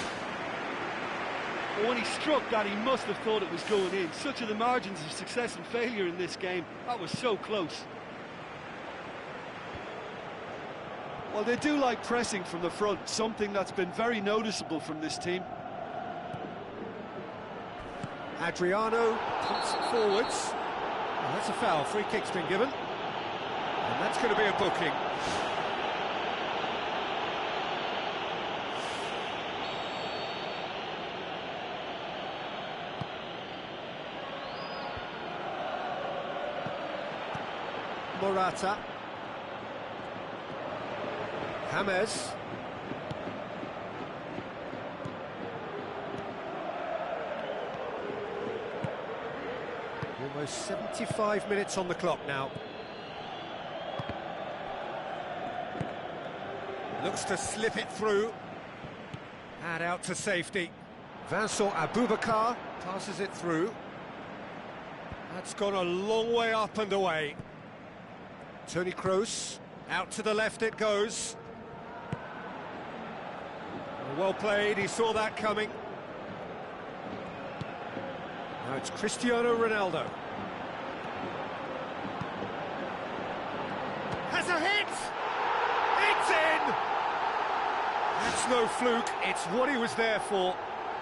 But when he struck that, he must have thought it was going in. Such are the margins of success and failure in this game. That was so close. Well, they do like pressing from the front, something that's been very noticeable from this team. Adriano punts it forwards. Well, that's a foul. Free kick's been given. And that's going to be a booking. Morata. James. Almost 75 minutes on the clock now. Looks to slip it through. And out to safety. Vincent Aboubakar passes it through. That's gone a long way up and away. Toni Kroos, out to the left it goes. Well played, he saw that coming. Now it's Cristiano Ronaldo. Has a hit! It's in! That's no fluke, it's what he was there for.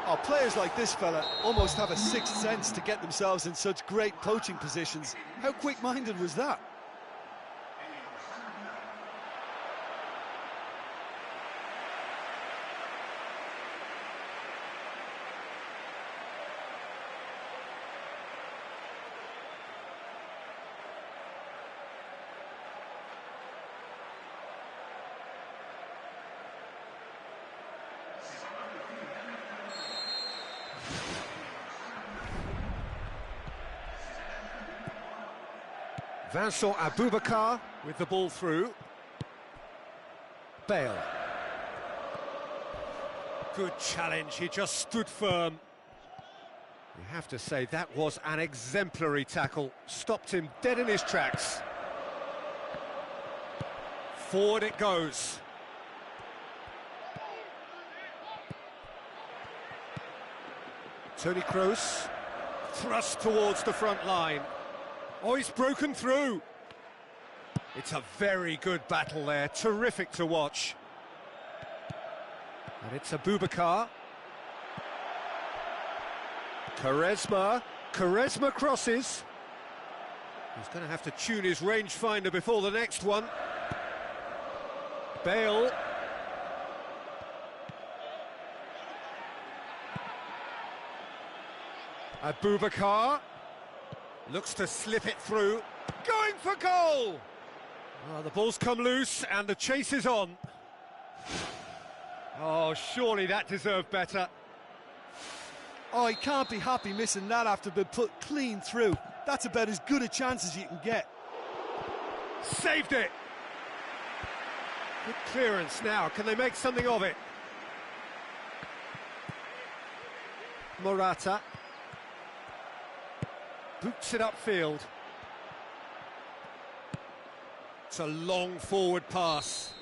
Oh, players like this fella almost have a sixth sense to get themselves in such great poaching positions. How quick-minded was that? Vincent Aboubakar with the ball through. Bale. Good challenge, he just stood firm. You have to say that was an exemplary tackle. Stopped him dead in his tracks. Forward it goes. Toni Kroos. Thrust towards the front line. Oh, he's broken through. It's a very good battle there, terrific to watch. And it's Aboubakar. Quaresma crosses. He's going to have to tune his rangefinder before the next one. Bale. Aboubakar. Looks to slip it through. Going for goal! Oh, the ball's come loose and the chase is on. Oh, surely that deserved better. Oh, he can't be happy missing that after being put clean through. That's about as good a chance as you can get. Saved it! Good clearance now. Can they make something of it? Morata. Boots it upfield. It's a long forward pass.